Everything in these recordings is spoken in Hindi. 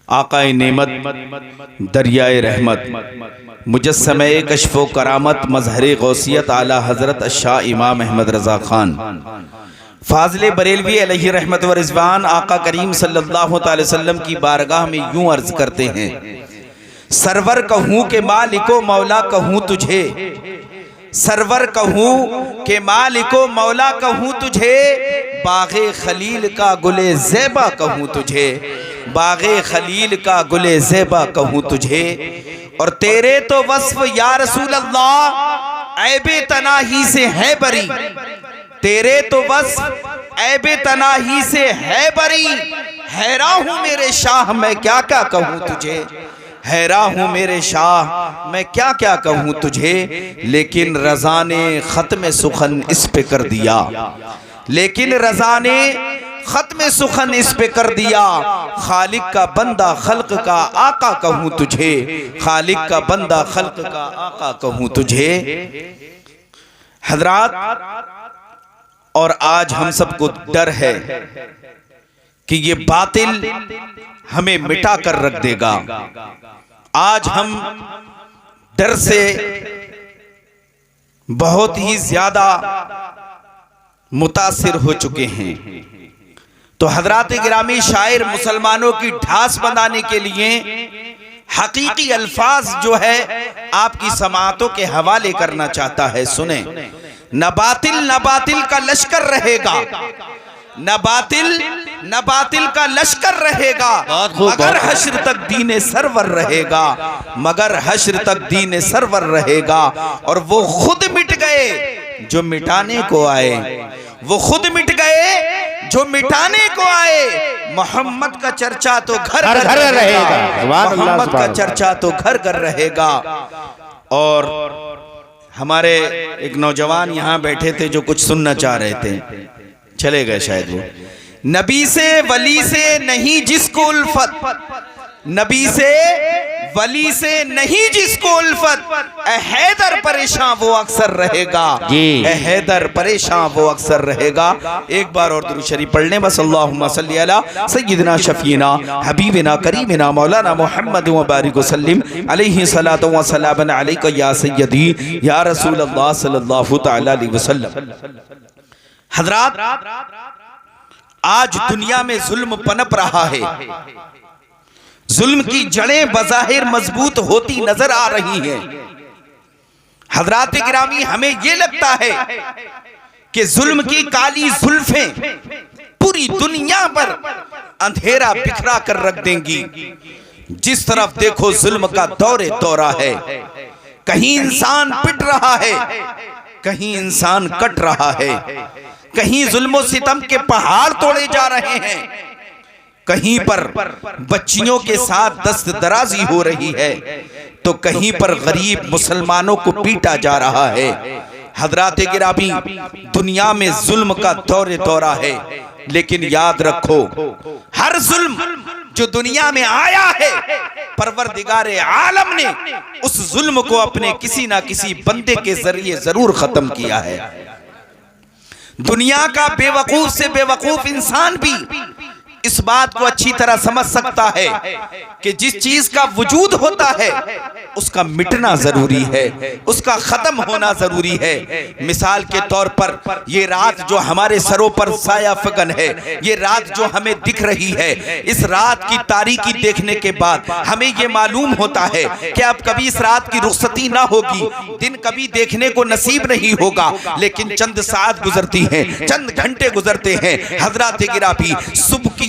आकाए नेमत दरियाए रहमत मुजस्समे कश्फ़ो करामत मज़हरे गौसियत आला हज़रत शाह इमाम अहमद रज़ा ख़ान फ़ाज़िल बरेलवी अलैहि रहमत व रिज़वान आका करीम सल्लल्लाहु अलैहि वसल्लम की बारगाह में यूं अर्ज़ करते हैं, सरवर कहूँ के मालिको मौला कहूँ तुझे, सरवर कहूँ के मालिको मौला कहूँ तुझे, बाग़े खलील का गुले ज़ेबा कहूँ तुझे, बाग़े खलील का गुले ज़ेबा कहूँ तुझे। और तेरे तो वस्फ़ या रसूल अल्लाह ऐबे तनाही से है बरी, तेरे तो वस्फ़ ऐबे तनाही से है बरी। हैरान हूँ मेरे शाह मैं क्या क्या कहूँ तुझे, हैरान हूँ मेरे शाह मैं क्या क्या कहूँ तुझे। लेकिन रज़ा ने ख़त्म सुखन इस पे कर दिया, लेकिन रज़ा ने ख़त्म सुखन इस पे कर दिया। खालिक का बंदा खल्क का आका कहूँ तुझे, खालिक का बंदा खल्क का आका कहूँ तुझे। हज़रात, और आज हम सबको डर है कि ये बातिल हमें मिटा कर रख देगा। आज हम डर से बहुत ही ज्यादा मुतासिर हो चुके हैं। तो हजरात गिरामी शायर मुसलमानों की ढास बनाने के लिए हकीकी अल्फाज जो है आपकी समाअतों के हवाले करना चाहता है। सुने, न बातिल का लश्कर रहेगा, न बातिल का लश्कर रहेगा, मगर हश्र तक दीन सरवर रहेगा, मगर हश्र तक दीन सरवर रहेगा। और वो खुद मिट गए जो मिटाने को आए, वो खुद मिट गए जो मिटाने को आए। मोहम्मद का चर्चा तो घर घर रहेगा, मोहम्मद का चर्चा तो घर घर रहेगा। और हमारे एक नौजवान यहाँ बैठे थे जो कुछ सुनना चाह रहे थे, चले गए शायद वो। नबी से वली से नहीं जिसको उल्फत, नबी से वली से नहीं जिसको उल्फत, ए हैदर परेशान वो अक्सर रहेगा, ए हैदर परेशान वो अक्सर रहेगा। एक बार और दुरूद शरीफ पढ़ लें, बस अल्लाहुम्मा सल्ली अला सय्यिदिना शफीना हबीबिना करीमिना मौलाना मुहम्मद व बारिक वसल्लिम अलैहि सलातु व सलाम अलैका या सय्यदी या रसूल अल्लाह सल्लल्लाहु तआला अलैहि वसल्लम। हज़रात, आज दुनिया में जुल्म पनप रहा है, जुल्म की जड़ें बज़ाहिर मजबूत होती नजर आ रही हैं। हज़रात गिरामी, हमें यह लगता है कि जुल्म की काली जुल्फें पूरी दुनिया पर अंधेरा बिखरा कर रख देंगी। जिस तरफ देखो जुल्म का दौरे दौरा है, कहीं इंसान पिट रहा है, कहीं इंसान कट रहा है, कहीं जुल्म सितम के पहाड़ तोड़े जा रहे हैं, कहीं पर बच्चियों के साथ दस्त दराजी हो रही है, तो कहीं पर गरीब मुसलमानों को पीटा जा रहा है। हज़रात गिरामी, दुनिया में जुल्म का दौरे दौरा है, लेकिन याद रखो हर जुल्म जो दुनिया में आया है, परवरदिगारे आलम ने उस जुल्म को अपने किसी ना किसी बंदे के जरिए जरूर खत्म किया है। दुनिया का बेवकूफ से बेवकूफ इंसान भी इस बात को अच्छी तरह समझ सकता है कि जिस चीज का वजूद होता है उसका मिटना जरूरी है, उसका खत्म होना जरूरी है। मिसाल के तौर पर ये रात जो हमारे सरों पर साया फगन है, ये रात जो हमें दिख रही है, इस रात की तारीकी देखने के बाद हमें ये मालूम होता है कि अब कभी इस रात की रुखसती ना होगी, दिन कभी देखने को नसीब नहीं होगा। लेकिन चंद साथ गुजरती हैं, चंद घंटे गुजरते हैं। हज़रात गिरामी,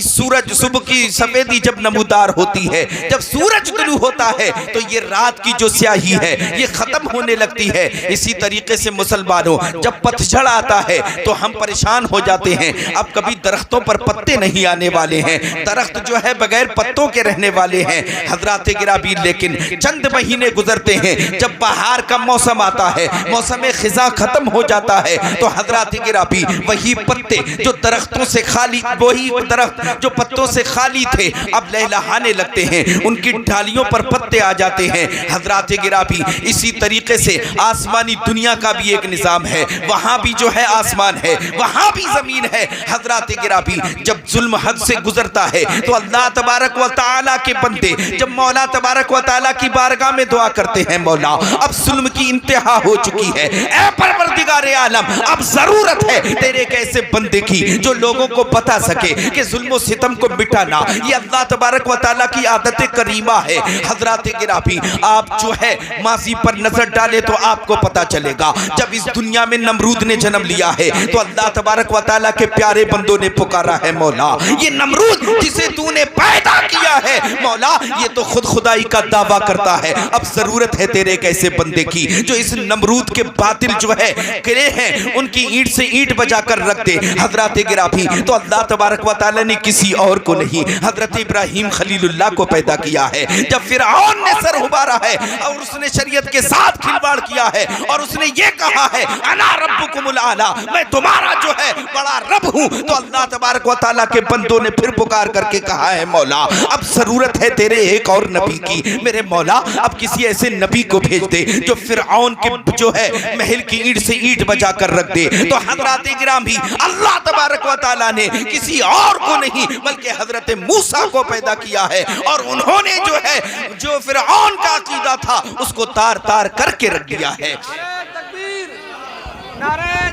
सुबह की सफेदी जब नमूदार होती है, जब सूरज तुलू होता है, तो ये रात की जो स्याही है ये खत्म होने लगती है। इसी तरीके से मुसलमानों, जब पतझड़ आता है तो हम परेशान हो जाते हैं। अब कभी दरख्तों पर पत्ते नहीं आने वाले हैं, दरख्त जो है बगैर पत्तों के रहने वाले हैं। हज़रात गिरामी, लेकिन चंद महीने गुजरते हैं, जब बहार का मौसम आता है, मौसम खिजा खत्म हो जाता है, तो हज़रात गिरामी वही पत्ते जो दरख्तों से खाली, वही दरख्त तरफ जो पत्तों से खाली थे अब लहलहाने लगते हैं, उनकी डालियों पर पत्ते आ जाते हैं। हजरात गिरामी, इसी तरीके से आसमानी दुनिया का भी एक निजाम है, वहां भी जो है आसमान है, वहां भी जमीन है। हजरात गिरामी, जब जुल्म हद से गुजरता है तो अल्लाह तबारक व तआला के बंदे जब मौला तबारक व तआला की बारगाह में दुआ करते हैं, मौला अब जुल्म की इंतहा हो चुकी है, ऐ परवरदिगार आलम अब जरूरत है तेरे एक ऐसे बंदे की जो लोगों को बता सके कि जुल्म सितम को मिटाना ये अल्लाह तबारक व तआला की आदत करीमा है। हजरात गिरामी, आप जो है माजी पर नजर डाले तो आपको पता चलेगा, जब इस दुनिया में नमरूद ने जन्म लिया है तो अल्लाह तबारक व तआला के प्यारे बंदों ने पुकारा है, मौला ये नमरूद जिसे तूने पैदा किया है मौला ये तो खुद खुदाई का दावा करता है, अब जरूरत है तेरे एक ऐसे बंदे की जो इस नमरूद के बातिल जो है किले हैं उनकी ईंट से ईंट बजाकर रख दे। हजरत गिरामी, तो अल्लाह तबारक व तआला ने किसी और को नहीं हजरत इब्राहिम खलीलुल्लाह को पैदा किया है। जब फिरऔन ने सर उबारा है और उसने शरीयत के साथ खिलवाड़ किया है और उसने ये कहा है अना रब्बुकुमुल आला, मैं तुम्हारा जो है बड़ा रब हूं, तो अल्लाह तबारक व तआला के बंदों ने फिर पुकार करके कहा है, मौला अब जरूरत है तेरे एक और नबी की, मेरे मौला अब किसी ऐसे नबी को भेज दे जो फिरऔन के जो है महल की ईंट से ईंट बजाकर रख दे। तो हजरत गिरामी, अल्लाह तबारक व तआला ने किसी और को नहीं बल्कि हजरत मूसा को पैदा किया है और उन्होंने जो है जो फिरऔन का अकीदा था उसको तार तार करके रख दिया है।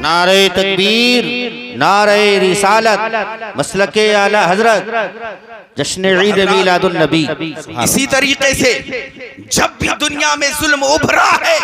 नारे तकबीर, नारे रिसालत, मसलके आला हजरत, जश्न ईद मिलादुन नबी। इसी तरीके से जब भी दुनिया में जुल्म उभरा है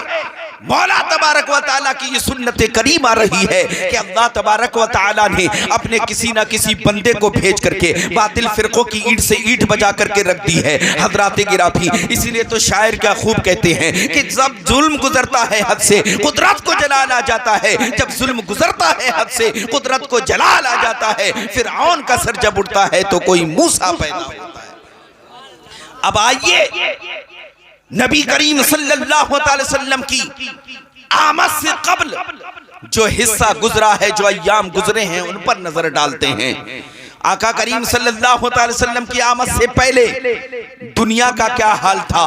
मौला तबारक व तआला की ये सुन्नत करीमा रही है कि अल्लाह तबारक व तआला ने अपने किसी ना किसी बंदे को भेज करके बातिल फिरकों की ईंट से ईंट बजा करके रख दी है। हजरात गिरामी, इसीलिए तो शायर क्या खूब कहते हैं कि जब जुल्म गुजरता है हद से कुदरत को जलाल आ जाता है, जब जुल्म गुजरता है हद से कुदरत को जलाल आ जाता है, फिरऔन का सर जब उठता है तो कोई मूसा पैदा होता है। अब आइए नबी करीम सल्लल्लाहु अलैहि वसल्लम की आमद से कब्ल जो हिस्सा गुजरा है, जो अय्याम गुजरे हैं, उन पर नजर डालते हैं। आका करीम सल्लल्लाहु अलैहि वसल्लम की आमद से पहले दुनिया का क्या हाल था।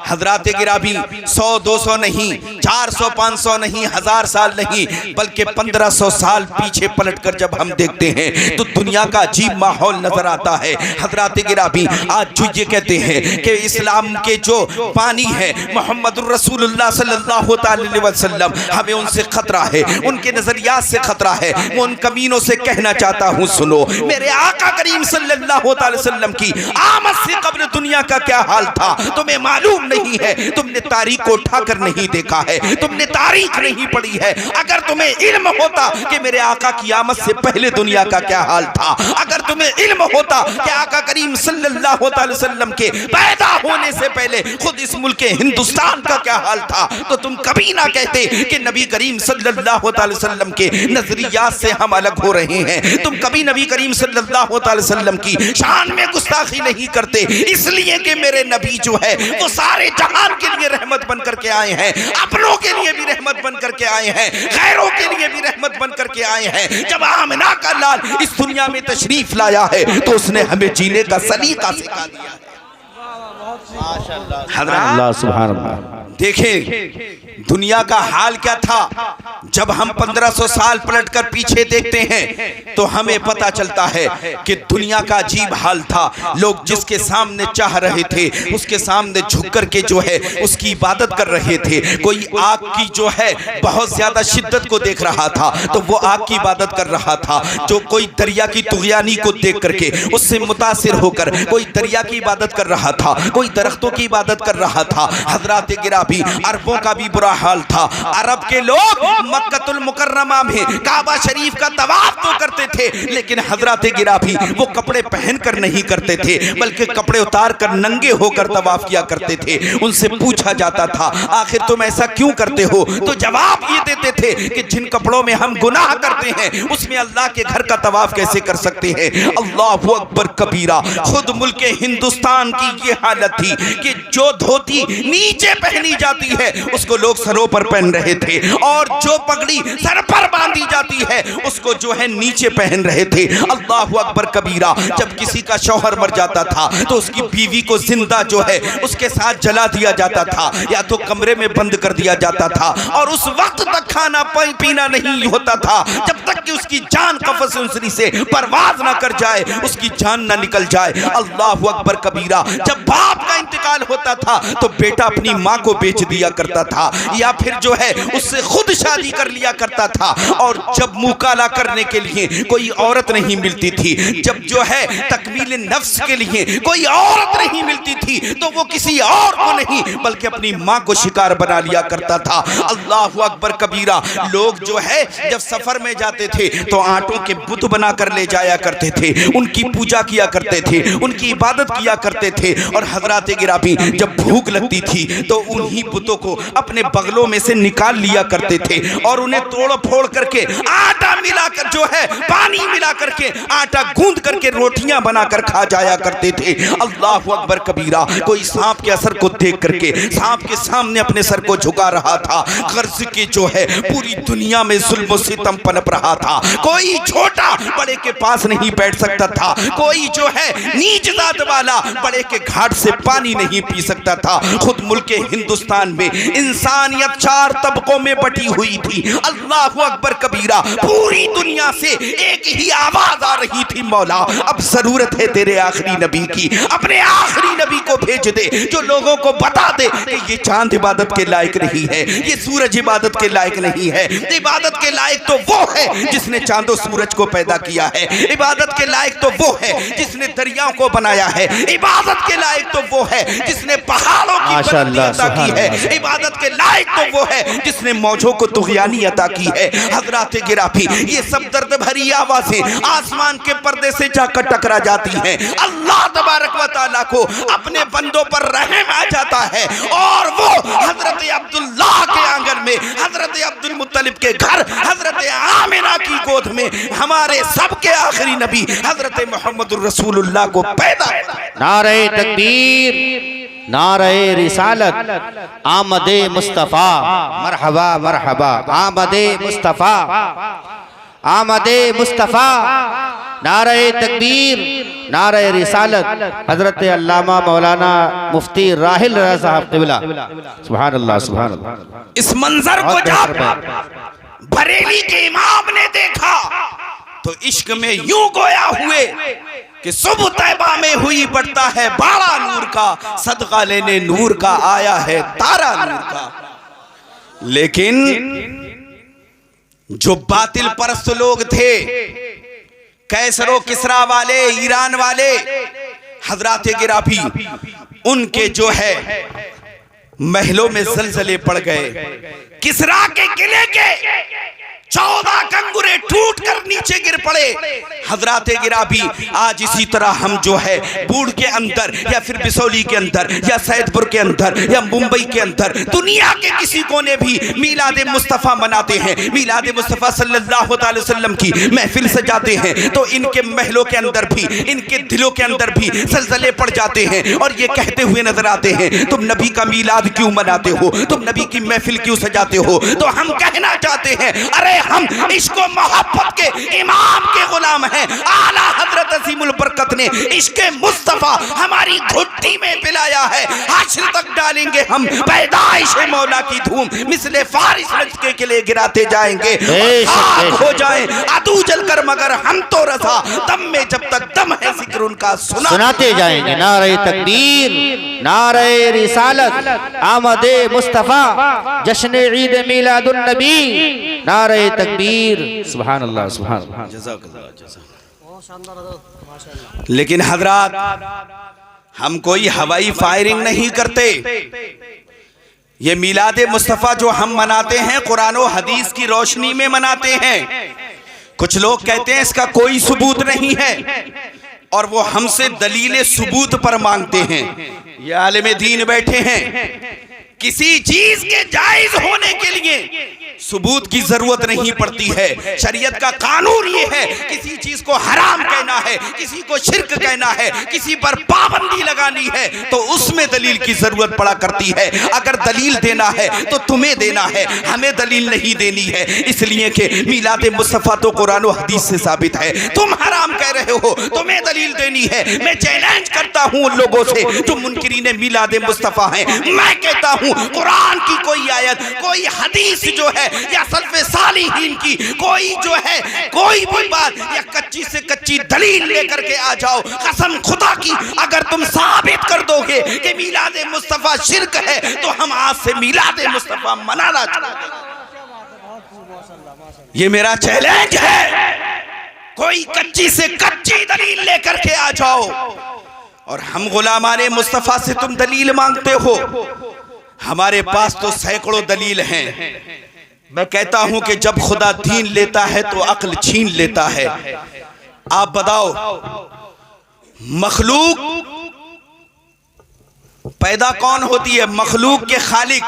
हजरात गिरामी, 100-200 नहीं, 400-500 नहीं, 1000 साल नहीं, बल्कि 1500 साल पीछे पलटकर जब हम देखते हैं तो दुनिया का अजीब माहौल नजर आता है। हजरात गिरामी, आज जो ये कहते हैं कि इस्लाम के जो पानी है मोहम्मदुर रसूलुल्लाह सल्लल्लाहु अलैहि वसल्लम, हमें उनसे खतरा है, उनके नजरियात से खतरा है। मैं उन कमीनों से कहना चाहता हूँ, सुनो, मेरे आका करीम सल्लल्लाहु अलैहि वसल्लम की आमद से कब्ल दुनिया का क्या हाल था तुम्हें मालूम नहीं है। तुमने तारीख को उठाकर नहीं देखा है, तुमने तारीख नहीं पढ़ी है। अगर तुम्हें इल्म होता कि मेरे आका की आमद से पहले दुनिया का क्या हाल था, अगर तुम्हें इल्म होता कि आका करीम सल्लल्लाहु अलैहि वसल्लम के पैदा होने से पहले खुद इस मुल्क हिंदुस्तान का क्या हाल था, तो तुम कभी ना कहते कि नबी करीम सल्लल्लाहु अलैहि वसल्लम के नजरियात से हम अलग हो रहे हैं। तुम कभी नबी करीम सल्लल्लाहु अलैहि वसल्लम की शान में गुस्ताखी नहीं करते, इसलिए कि मेरे नबी जो है वो सारे जहान के लिए रहमत बन करके आए हैं, अपनों के लिए भी रहमत बन करके आए हैं, गैरों के लिए भी रहमत बन करके आए हैं। जब आमिना का लाल इस दुनिया में तशरीफ लाया है तो उसने हमें जीने का सलीका सिखा दिया है। अल्लाह सुभान अल्लाह। देखें दुनिया का हाल क्या था। जब हम 1500 साल पलटकर पीछे देखते हैं तो हमें पता चलता है कि दुनिया का अजीब हाल था। लोग जिसके सामने चाह रहे थे उसके सामने झुक कर के जो है उसकी इबादत कर रहे थे। कोई आग की जो है बहुत ज्यादा शिद्दत को देख रहा था तो वो आग की इबादत कर रहा था। जो कोई दरिया की तुगयानी को देख करके उससे मुतासिर होकर कोई दरिया की इबादत कर रहा था, कोई दरख्तों की इबादत कर रहा था। हजरात गिरामी, अरबों का भी बुरा हाल था। अरब के लोग मक्कतुल मुकर्रमा में काबा शरीफ का तवाफ तो करते थे, लेकिन हजरात गिरामी वो कपड़े पहनकर नहीं करते थे, बल्कि कपड़े उतार कर नंगे होकर तवाफ किया करते थे। उनसे पूछा जाता था आखिर तुम ऐसा क्यों करते हो, तो जवाब ये देते थे कि जिन कपड़ों में हम गुनाह करते हैं उसमें अल्लाह के घर का तवाफ कैसे कर सकते हैं। अल्लाहु अकबर कबीरा। खुद मुल्क हिंदुस्तान की ये हालत थी कि जो धोती नीचे पहनी पहनी जाती है उसको लोग सरों पर पहन रहे थे, और जो पगड़ी सर पर बांधी जाती है उसको जो है नीचे पहन रहे थे। अल्लाहु अकबर कबीरा। जब किसी का शौहर मर जाता था तो उसकी बीवी को जिंदा जो है उसके साथ जला दिया जाता था, या तो कमरे में बंद कर दिया जाता था, और उस वक्त तक खाना पीना नहीं होता था जब तक कि उसकी जान कफ़स उंसरी से परवाज ना कर जाए, उसकी जान ना निकल जाए। अल्लाहु अकबर कबीरा। जब बाप का इंतकाल होता था तो बेटा अपनी माँ को बेच दिया करता था, या फिर जो है उससे खुद शादी कर लिया करता था, और जब मुंह काला करने के लिए कोई औरत नहीं मिलती थी, जब जो है तकमील नफ्स के लिए कोई औरत नहीं मिलती थी, तो वो किसी और को नहीं बल्कि अपनी माँ को शिकार बना लिया करता था। अल्लाहु अकबर कबीरा। लोग जो है जब सफर में जाते थे तो आटों के बुत बना कर ले जाया करते थे, उनकी पूजा किया करते थे, उनकी इबादत किया करते थे, और हजरात गिरामी जब भूख लगती थी तो उन्हीं बुतों को अपने बगलों में से निकाल लिया करते थे, और उन्हें तोड़ फोड़ करके आटा मिलाकर जो है पानी मिला करके आटा गूंद करके रोटियां बनाकर खा जाया करते थे। अल्लाहु अकबर कबीरा। कोई सांप के असर को देख करके सांप के सामने अपने सर को झुका रहा था, कर्ज के जो है पूरी दुनिया में जुल्म सितम पनप रहा था, कोई छोटा बड़े के पास नहीं बैठ सकता था, कोई जो है नीच जात वाला बड़े के घाट से पानी नहीं पी सकता था। खुद मुल्क हिंदुस्तान में इंसानियत 4 तबकों में बटी हुई थी। अल्लाहु अकबर कबीरा। पूरी दुनिया से एक ही आवाज आ रही थी, मौला अब जरूरत है तेरे आखिरी नबी की, अपने आखिरी नबी को भेज दे जो लोगों को बता दे कि ये चांद इबादत के लायक नहीं है, ये सूरज इबादत के लायक नहीं है, इबादत के लायक तो वो है जिसने चांदो सूरज को पैदा किया है, इबादत के लायक तो वो है जिसने दरियाओं को बनाया है, इबादत के लायक तो वो है जिसने पहाड़ों की बुलंदी अता की है, इबादत के लायक तो वो है जिसने मौजों को तुग़यानी अता की है। हज़रात गिरामी, ये सब दर्द भरी आवाजें आसमान के पर्दे से जाकर टकरा जाती हैं। अल्लाह तबारक व तआला को अपने बंदों पर रहम आ जाता है, और वो हजरत अब्दुल्लाह के आंगन में, हजरत अब्दुल मुत्तलिब के घर, हजरत आमिना की गोद में हमारे सबके आखिरी नबी हजरत मोहम्मदुर रसूलुल्लाह को पैदा। नारे तकबीर, नारे रिसालत, आमदे मुस्तफ़ा, मरहबा मरहबा, आमदे मुस्तफ़ा, आमदे मुस्तफ़ा, नारे तकबीर, नारे रिसालत। हजरत अल्लामा मौलाना मुफ्ती राहिल रज़ा साहब क़िबला। सुभान अल्लाह, सुभान अल्लाह। इस मंजर को जब बरेली के इमाम ने देखा तो इश्क में यूं गोया हुए कि सुबह तैबा में हुई पड़ता है बाड़ा नूर का, सदका लेने नूर का आया है तारा नूर का। लेकिन जो बातिल परस्त लोग थे, कैसरो किसरा वाले, ईरान वाले, हजरात गिरामी, उनके जो है महलों में जलजले पड़ गए। किसरा के किले के 14 कंगुरे टूट कर नीचे गिर पड़े। हजरात गिरामी, आज इसी तरह हम जो है बूढ़ के अंदर या फिर बिसौली के अंदर या सैदपुर के अंदर या मुंबई के अंदर दुनिया के किसी कोने भी मीलाद मुस्तफ़ा मनाते हैं, मीलाद मुस्तफ़ा सल्लल्लाहु अलैहि वसल्लम की महफिल सजाते हैं, तो इनके महलों के अंदर भी, इनके दिलों के अंदर भी जलजले पड़ जाते हैं, और ये कहते हुए नजर आते हैं, तुम नबी का मीलाद क्यों मनाते हो, तुम नबी की महफिल क्यों सजाते हो। तो हम कहना चाहते हैं, अरे हम इश्क व मोहब्बत के इमाम के गुलाम हैं। आला हजरत अज़ीमुल बरकत ने इश्क मुस्तफ़ा हमारी घुट्टी में पिलाया है। हश्र तक डालेंगे हम पैदाइश मौला की धूम, मिसले फारिस लचके के लिए गिराते जाएंगे, खाक हो जाएं अदू जलकर, मगर हम तो रज़ा दम में जब तक दम है जिक्र उनका सुनाते जाएंगे। नारे तकबीर, नारे रिसालत, आमदे मुस्तफ़ा, जश्न ईद मिलादुन नबी, नारे तकबीर। सुभान अल्लाह, सुभान अल्लाह। लेकिन हजरात, हम कोई हवाई फायरिंग नहीं करते। ये मिलाद मुस्तफ़ा जो हम मनाते हैं कुरान और हदीस की रोशनी में मनाते हैं। कुछ लोग कहते हैं इसका कोई सबूत नहीं है, और वो हमसे दलील सबूत पर मांगते हैं। ये आलिम दीन बैठे हैं, किसी चीज के जायज होने के लिए सबूत की जरूरत नहीं पड़ती है। शरीयत का कानून ये है, किसी चीज को हराम कहना है, किसी को शिर्क कहना है, किसी पर पाबंदी लगानी है तो उसमें दलील की जरूरत पड़ा करती है। अगर दलील देना है तो तुम्हें देना है, हमें दलील नहीं देनी है। इसलिए कि मीलाद मुस्तफा तो कुरान और हदीस से साबित है। तुम हराम कह रहे हो, तुम्हें दलील देनी है। मैं चैलेंज करता हूं उन लोगों से जो मुनकिरीन मीलाद मुस्तफा हैं। मैं कहता हूं कुरान की कोई आयत, कोई हदीस जो है या सल्फ़े सालिहीन की कोई जो है कोई भी बात या कच्ची से कच्ची दलील लेकर के आ जाओ। कसम खुदा की अगर तुम साबित कर दोगे कि मीलाद मुस्तफा शिर्क है तो हम आज से मीलाद मुस्तफा मनाना चाहते हैं। ये मेरा चैलेंज है। कोई कच्ची से कच्ची दलील लेकर के आ जाओ। और हम गुलामाने मुस्तफा से तुम दलील मांगते हो। हमारे पास तो सैकड़ों दलील हैं। मैं कहता हूं कि जब खुदा दीन लेता है तो अक्ल छीन लेता है। आप बताओ, मखलूक पैदा कौन होती है? मखलूक के खालिक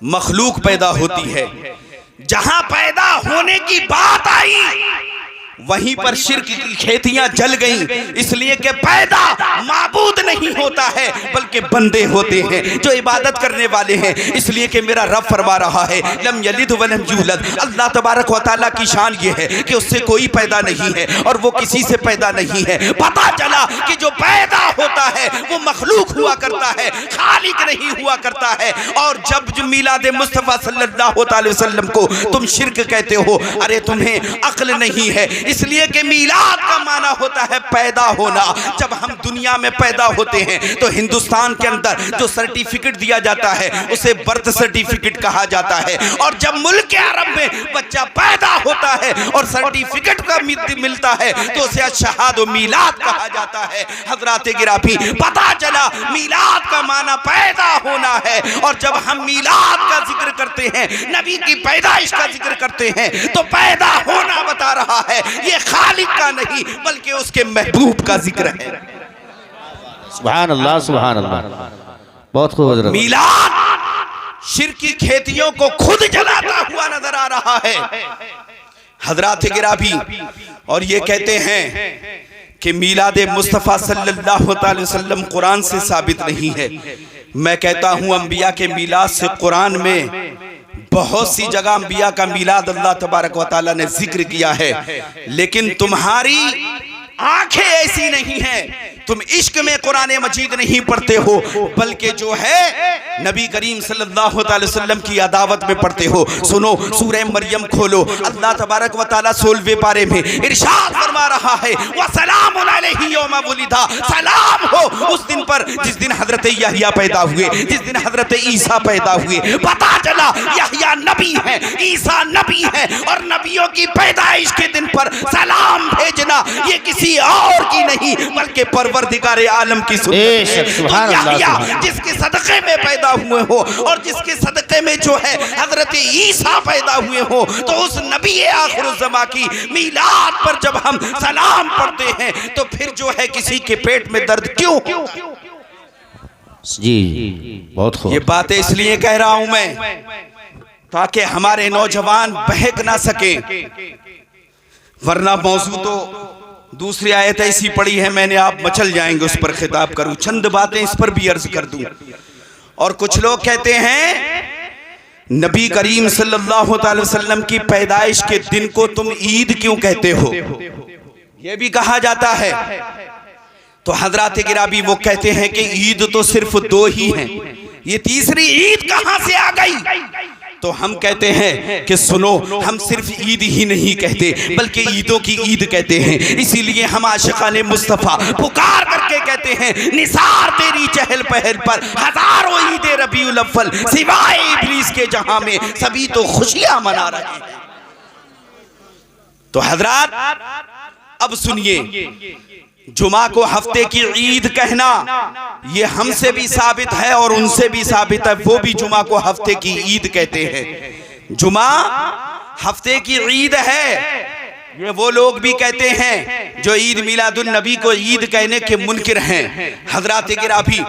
मखलूक पैदा होती है। जहां पैदा होने की बात आई वहीं पर शिर्क की खेतियां जल गईं। इसलिए कि पैदा माबूद नहीं होता है बल्कि बंदे होते हैं जो इबादत करने वाले हैं। इसलिए कि मेरा रब फरमा रहा है लम यलिद वलम यूलद। अल्लाह तबारक व तआला की शान ये है कि उससे कोई पैदा नहीं है और वो किसी से पैदा नहीं है। पता चला कि जो पैदा होता है वो मखलूक हुआ करता है, खालिक नहीं हुआ करता है। और जब जो मीलाद मुस्तफा सल्लल्लाहु अलैहि वसल्लम को तुम शिर्क कहते हो, अरे तुम्हें अक्ल नहीं है। इसलिए कि मीलाद का माना होता है पैदा होना। जब हम दुनिया में पैदा होते हैं तो हिंदुस्तान के अंदर जो सर्टिफिकेट दिया जाता है उसे बर्थ सर्टिफिकेट कहा जाता है। और जब मुल्क के अरब में बच्चा पैदा होता है और सर्टिफिकेट का मिलता है तो उसे शहाद मीलाद कहा जाता है। हजरात गिरामी, पता चला मीलाद का माना पैदा होना है। और जब हम मीलाद का जिक्र करते हैं, नबी की पैदाइश का जिक्र करते हैं तो पैदा होना बता रहा है। ये खालिक का नहीं बल्कि उसके महबूब का जिक्र है। सुभान अल्लाह, सुभान अल्लाह। बहुत खूब। मीलाद शिर्क की खेतियों को खुद जलाता हुआ नजर आ रहा है। हजरात गिरामी, और ये कहते हैं कि मीलाद मुस्तफा सल्लल्लाहु अलैहि वसल्लम कुरान से साबित नहीं है। मैं कहता हूं अंबिया के मीलाद से कुरान में बहुत सी जगह अंबिया का मीलाद अल्लाह तबारक व तआला ने जिक्र किया है। लेकिन तुम्हारी आंखें ऐसी नहीं हैं, तुम इश्क में कुरान मजीद नहीं पढ़ते हो बल्कि जो है नबी करीम सल्लल्लाहु अलैहि वसल्लम की अदावत में पढ़ते हो। सुनो, सूरह मरियम खोलो, अल्लाह तबारक व तआला 16वें पारे में इरशाद फरमा रहा है व सलामुन अलैहि यौमा वुलिदा। सलाम हो उस दिन पर जिस दिन हजरत यहया पैदा हुए, जिस दिन हजरत ईसा पैदा हुए। पता चला यहया नबी है, ईसा नबी है और नबियों की पैदाइश के दिन पर सलाम भेजना ये किसी और की नहीं बल्कि परवरदिगार आलम की सुन्नत। जिसके सदक़े में पैदा हुए हो और जिसके सदक़े में जो है हजरत ईसा पैदा हुए हो, तो उस नबी आखिरुज़्ज़मा की मीलाद पर जब हम सलाम पढ़ते हैं तो फिर जो है किसी के पेट में दर्द क्यों? जी बहुत खूब। ये बातें इसलिए कह रहा हूं मैं ताकि हमारे नौजवान बहक ना सके, वरना मौजू तो दूसरी आयत ऐसी पड़ी है मैंने, आप मचल जाएंगे उस पर खिताब करूं। चंद बातें इस पर भी अर्ज कर दूं। और कुछ लोग कहते हैं नबी करीम सल्लल्लाहु अलैहि वसल्लम की पैदाइश के दिन को तुम ईद क्यों कहते हो, यह भी कहा जाता है। तो हजरात गिरामी वो कहते हैं कि ईद तो सिर्फ 2 ही हैं, ये तीसरी ईद कहां से आ गई? तो हम कहते हैं कि सुनो, हम सिर्फ ईद ही नहीं कहते बल्कि ईदों की ईद कहते हैं। इसीलिए हम आशिकाने मुस्तफ़ा पुकार करके कहते हैं निसार तेरी चहल पहल पर हजारों ईद रबीउल अव्वल सिवाय इब्लीस के जहां में सभी तो खुशियां मना रहे हैं। तो हजरात अब सुनिए, जुमा को हफ्ते की ईद कहना ये हमसे भी साबित है और उनसे भी साबित है, वो भी जुमा को हफ्ते की ईद कहते हैं। जुमा हफ्ते की ईद है ये वो लोग भी कहते हैं जो ईद मिलादुन नबी को ईद कहने के मुनकिर हैं। हजरात गिरामी,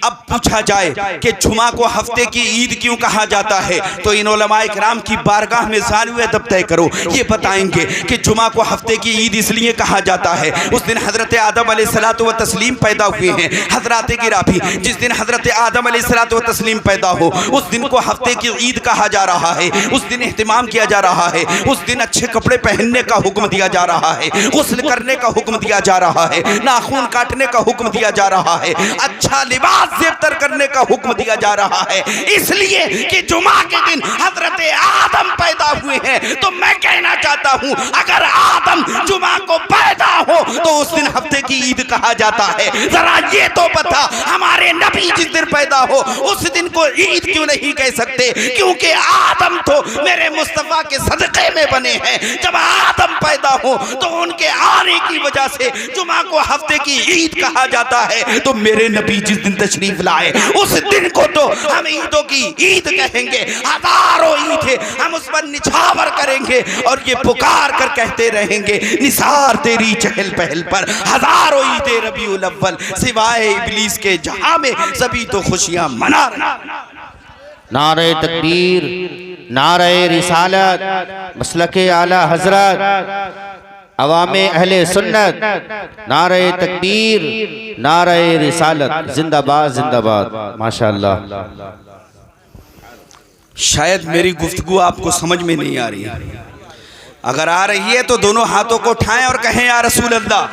अब पूछा जाए कि जुमा को हफ्ते की ईद क्यों कहा जाता है, तो इन उलमाए किराम की बारगाह में ज़ालू अदब तय करो, ये बताएंगे कि जुमा को हफ्ते की ईद इसलिए कहा जाता है उस दिन हजरत आदम अलैहिस्सलातु व तस्लीम पैदा हुए हैं। हजरात गिरामी, जिस दिन हजरत आदम अलैहिस्सलातु व तस्लीम पैदा हो उस दिन को हफ्ते की ईद कहा जा रहा है। उस दिन एहतिमाम किया जा रहा है, उस दिन अच्छे कपड़े पहनने का हुक्म दिया जा रहा है, गुस्ल करने का हुक्म दिया जा रहा है, नाखून काटने का हुक्म दिया जा रहा है, अच्छा लिबास ज़ेबतर करने का हुक्म दिया जा रहा है, इसलिए कि जुमा के दिन हजरत आदम पैदा हुए हैं। तो मैं कहना चाहता हूं, अगर आदम जुमा को पैदा हो तो उस दिन हफ्ते की ईद कहा जाता है। जरा ये तो बता, हमारे नबी जिस दिन पैदा हो उस दिन को ईद क्यों नहीं कह सकते? क्योंकि आदम तो मेरे मुस्तफा के सदक़े में बने हैं। जब आदम पैदा हो तो उनके आने की वजह से जुमा को हफ्ते की ईद कहा जाता है। तो मेरे नबी जिस दिन तशरीफ लाए उस दिन को तो हम ईदों की ईद कहेंगे। हजारों ईद है, हम उस पर निछावर करेंगे और ये पुकार कर कहते रहेंगे, निसार तेरी चहल पहल पर हजारों ईदे रबीउल अव्वल, सिवाय इब्लीस के जहां में सभी तो खुशियां मना रहे। नारे तकबीर, नारे रिसालत, मसलके आला हजरत, अवामे अहले सुन्नत, नारे तकबीर, नारे रिसालत, जिंदाबाद जिंदाबाद। माशाअल्लाह। शायद मेरी गुफ्तगू आपको समझ में नहीं आ रही है, अगर आ रही है तो दोनों हाथों को उठाएं और कहें या रसूल अल्लाह।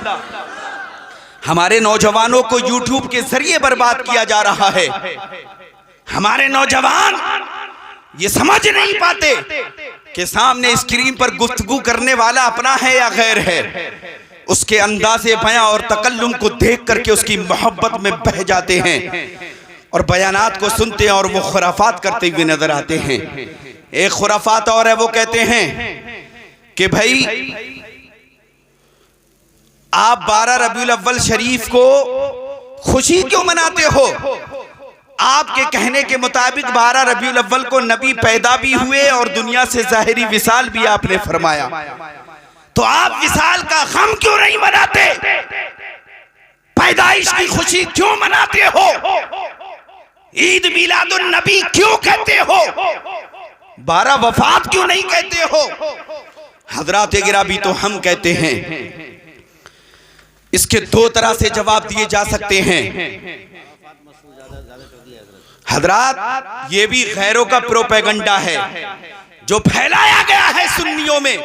हमारे नौजवानों को यूट्यूब के जरिए बर्बाद किया जा रहा है। हमारे नौजवान ये समझ नहीं पाते कि सामने स्क्रीन पर गुफ्तगू करने वाला अपना है या गैर है। उसके अंदाज़े बयां और तकल्लुम को देख करके उसकी मोहब्बत में बह जाते हैं और बयानात को सुनते हैं और वो खुराफात करते हुए नजर आते हैं। एक खुराफात और है, वो कहते हैं कि भाई आप 12 रबीउल अव्वल शरीफ को खुशी क्यों मनाते हो? आपके कहने के मुताबिक 12 रबीउल अव्वल को नबी पैदा भी हुए और दुनिया से ज़ाहिरी विसाल भी आपने फरमाया, तो आप विसाल का गम क्यों नहीं मनाते? पैदाइश की खुशी क्यों मनाते हो? ईद मिलादुन नबी क्यों कहते हो? 12 वफात क्यों नहीं कहते हो? हजरात गिरामी, तो हम कहते हैं इसके दो तरह से जवाब दिए जा सकते हैं। हजरात, ये भी खैरों का प्रोपेगेंडा है जो फैलाया गया है सुन्नियों में।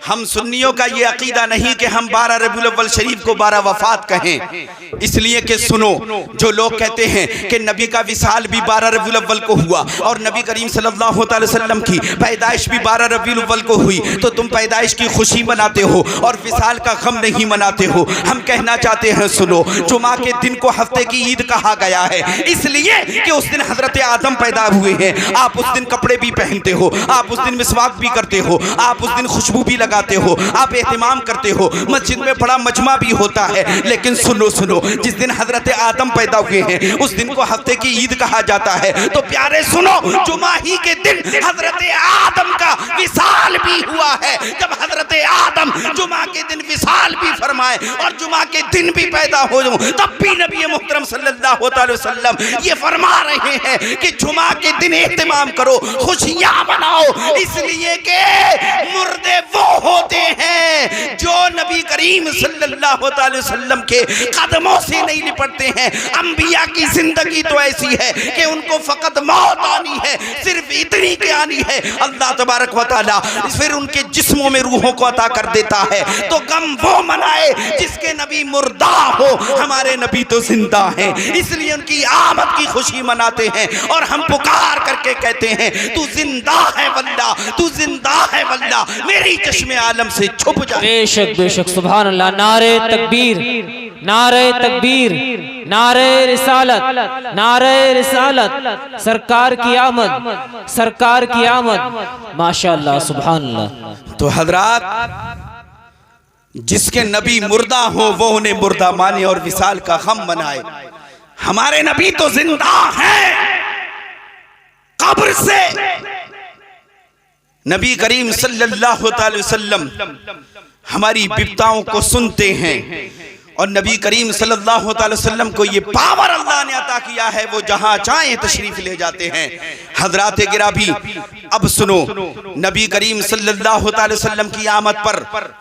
हम सुन्नियों का ये अकीदा नहीं कि हम 12 रबीउल अव्वल शरीफ को 12 वफात कहें, इसलिए कि सुनो, जो लोग कहते हैं कि नबी का विसाल भी 12 रबीउल अव्वल को हुआ और नबी करीम सल्लल्लाहु अलैहि वसल्लम की पैदाइश भी 12 रबीउल अव्वल को हुई, तो तुम पैदाइश की खुशी मनाते हो और विसाल का गम नहीं मनाते हो। हम कहना चाहते हैं, सुनो, जुमा के दिन को हफ्ते की ईद कहा गया है इसलिए कि उस दिन हजरत आदम पैदा हुए हैं। आप उस दिन कपड़े भी पहनते हो, आप उस दिन मिसवाक भी करते हो, आप उस दिन खुशबू भी लगाते हो, आप एहतिमाम करते हो, मस्जिद में बड़ा मजमा भी होता है। लेकिन सुनो सुनो, जिस दिन हजरत आदम पैदा हुए हैं उस दिन को हफ्ते की ईद कहा जाता है। तो प्यारे सुनो, जुमा ही के दिन हजरत आदम का विसाल भी हुआ है। जब हजरत आदम जुमा के दिन विसाल भी फरमाए और जुमा के दिन भी पैदा हो, तब भी नबी मुहतरम सल्लल्लाहु अलैहि वसल्लम ये फरमा रहे हैं कि जुमा के दिन एहतिमाम करो, खुशियां मनाओ, इसलिए कि मुर्दे वो होते हैं जो नबी करीम सल्लल्लाहु अलैहि वसल्लम के कदमों से नहीं लिपटते हैं। अंबिया की जिंदगी तो ऐसी है कि उनको फकत मौत आनी है, सिर्फ इतनी की आनी है। अल्लाह तबारक व तआला फिर उनके जिस्मों में रूहों को अता कर देता है। तो गम वो मनाए जिसके नबी मुर्दा हो, हमारे नबी तो जिंदा हैं, इसलिए उनकी आमद की खुशी मनाते हैं। और हम पुकार करके कहते हैं, तू जिंदा है वल्ला, तू जिंदा है वल्ला, मेरी चश्मे आलम से छुप जा। बेशक बेशक, सुभान अल्लाह। नारे तकबीर, नारे तकबीर, नारे रिसालत, नारे रिसालत, सरकार की आमद, सरकार की आमद, माशाअल्लाह, सुभान अल्लाह। तो हजरात, जिसके नबी मुर्दा हो वो उन्हें मुर्दा माने और विसाल का गम मनाए। हमारे नबी तो जिंदा हैं, कब्र से नबी करीम सल्लल्लाहु अलैहि वसल्लम हमारी विपदाओं को सुनते हैं और नबी करीम सल्लल्लाहु अलैहि वसल्लम को ये पावर अल्लाह ने अता किया है, वो जहां चाहे तशरीफ ले जाते हैं। हजरात गिरामी, अब सुनो, नबी करीम सल्लल्लाहु अलैहि वसल्लम की आमद पर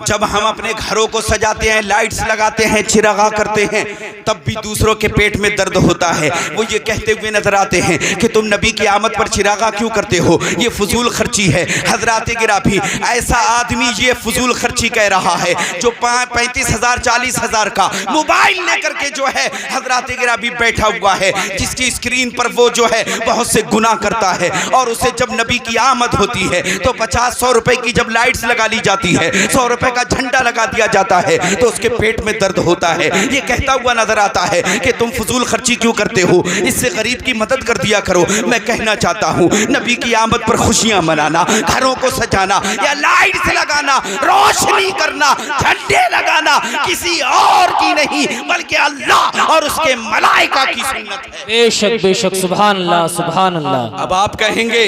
जब हम अपने घरों को सजाते हैं, लाइट्स लगाते हैं, चिरागा करते हैं, तब भी दूसरों के पेट में दर्द होता है। वो ये कहते हुए नजर आते हैं कि तुम नबी की आमद पर चिरागा क्यों करते हो, ये फजूल खर्ची है। हजरात गिरामी, ऐसा आदमी ये फजूल खर्ची कह रहा है जो 35,000 40,000 का मोबाइल लेकर के जो है हजरात गिरामी बैठा हुआ है, जिसकी स्क्रीन पर वो जो है बहुत से गुनाह करता है, और उसे जब नबी की आमद होती है तो 50-100 रुपए की जब लाइट्स लगा ली जाती है, 100 रुपए का झंडा लगा दिया जाता है, तो उसके पेट में दर्द होता है। ये कहता हुआ नजर आता है कि तुम फजूल खर्ची क्यों करते हो, इससे गरीब की मदद कर दिया करो। मैं कहना चाहता हूँ, नबी की आमद पर खुशियां मनाना, घरों को सजाना या लाइट्स लगाना, रोशनी करना, झंडे लगाना किसी और की नहीं बल्कि अल्लाह और उसके मलाइका की सुन्नत है। बेशक बेशक, सुभान अल्लाह सुभान अल्लाह। अब आप कहेंगे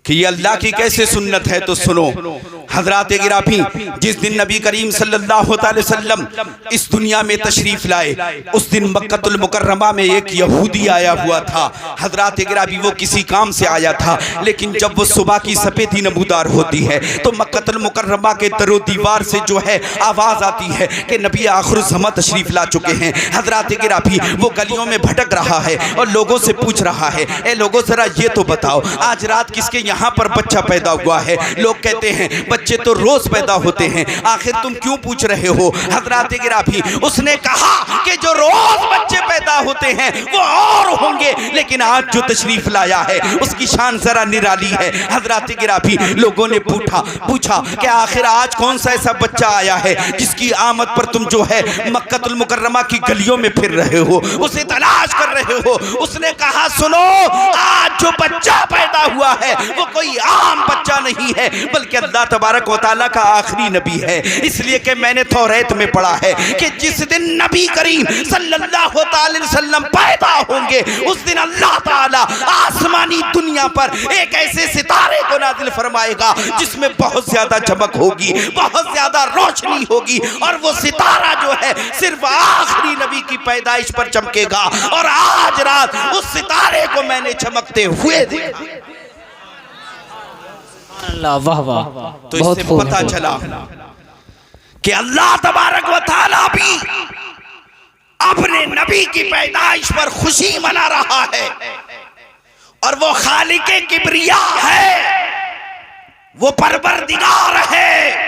कि ये अल्लाह की कैसे सुन्नत है, तो सुनो हजरात गिरामी, जिस दिन नबी करीम सल्लल्लाहु अलैहि वसल्लम इस दुनिया में तशरीफ लाए, उस दिन मक्कतुल मुकर्रमा में एक यहूदी आया हुआ था। हजरात गिरामी, वो किसी काम से आया था, लेकिन जब वो सुबह की सफेदी नमूदार होती है तो मक्कतुल मुकर्रमा के दरो दीवार से जो है आवाज आती है कि नबी आखिर ज़मा तशरीफ ला चुके हैं। हजरात गिरामी, वो गलियों में भटक रहा है और लोगों से पूछ रहा है, ए लोगों जरा ये तो बताओ, आज रात किसके यहाँ पर बच्चा पैदा हुआ है? लोग कहते हैं बच्चे तो रोज पैदा होते हैं, आखिर तुम क्यों पूछ रहे हो? हजरात गिरामी, उसने कहा कि जो रोज बच्चे पैदा होते हैं वो और होंगे, लेकिन आज जो तशरीफ लाया है उसकी शान जरा निराली है। हजरात गिरामी, लोगों ने पूछा कि आखिर आज कौन सा ऐसा बच्चा आया है जिसकी आमद पर तुम जो है मक्कतुल मुकर्रमा की गलियों में फिर रहे हो, उसे तलाश कर रहे हो? उसने कहा, सुनो, आज जो बच्चा पैदा हुआ है वो कोई आम बच्चा नहीं है, बल्कि अल्लाह तबारक व तआला का आखिरी नबी है। इसलिए कि मैंने तौरात में पढ़ा है कि जिस दिन नबी करीम सल्लल्लाहु अलैहि वसल्लम पैदा होंगे, उस दिन अल्लाह ताला आसमानी दुनिया पर एक ऐसे सितारे को नाज़िल फरमाएगा जिसमें बहुत ज्यादा चमक होगी, बहुत ज्यादा रोशनी होगी, और वो सितारा जो है सिर्फ आखिरी नबी की पैदाइश पर चमकेगा। और आज रात उस सितारे को मैंने चमकते हुए देखा। अल्लाह, वाह वाह। तो इससे पता चला कि अल्लाह तबारक व तआला भी अपने नबी की पैदाइश पर खुशी मना रहा है, और वो खालिके किबरिया है, वो परवरदिगार है।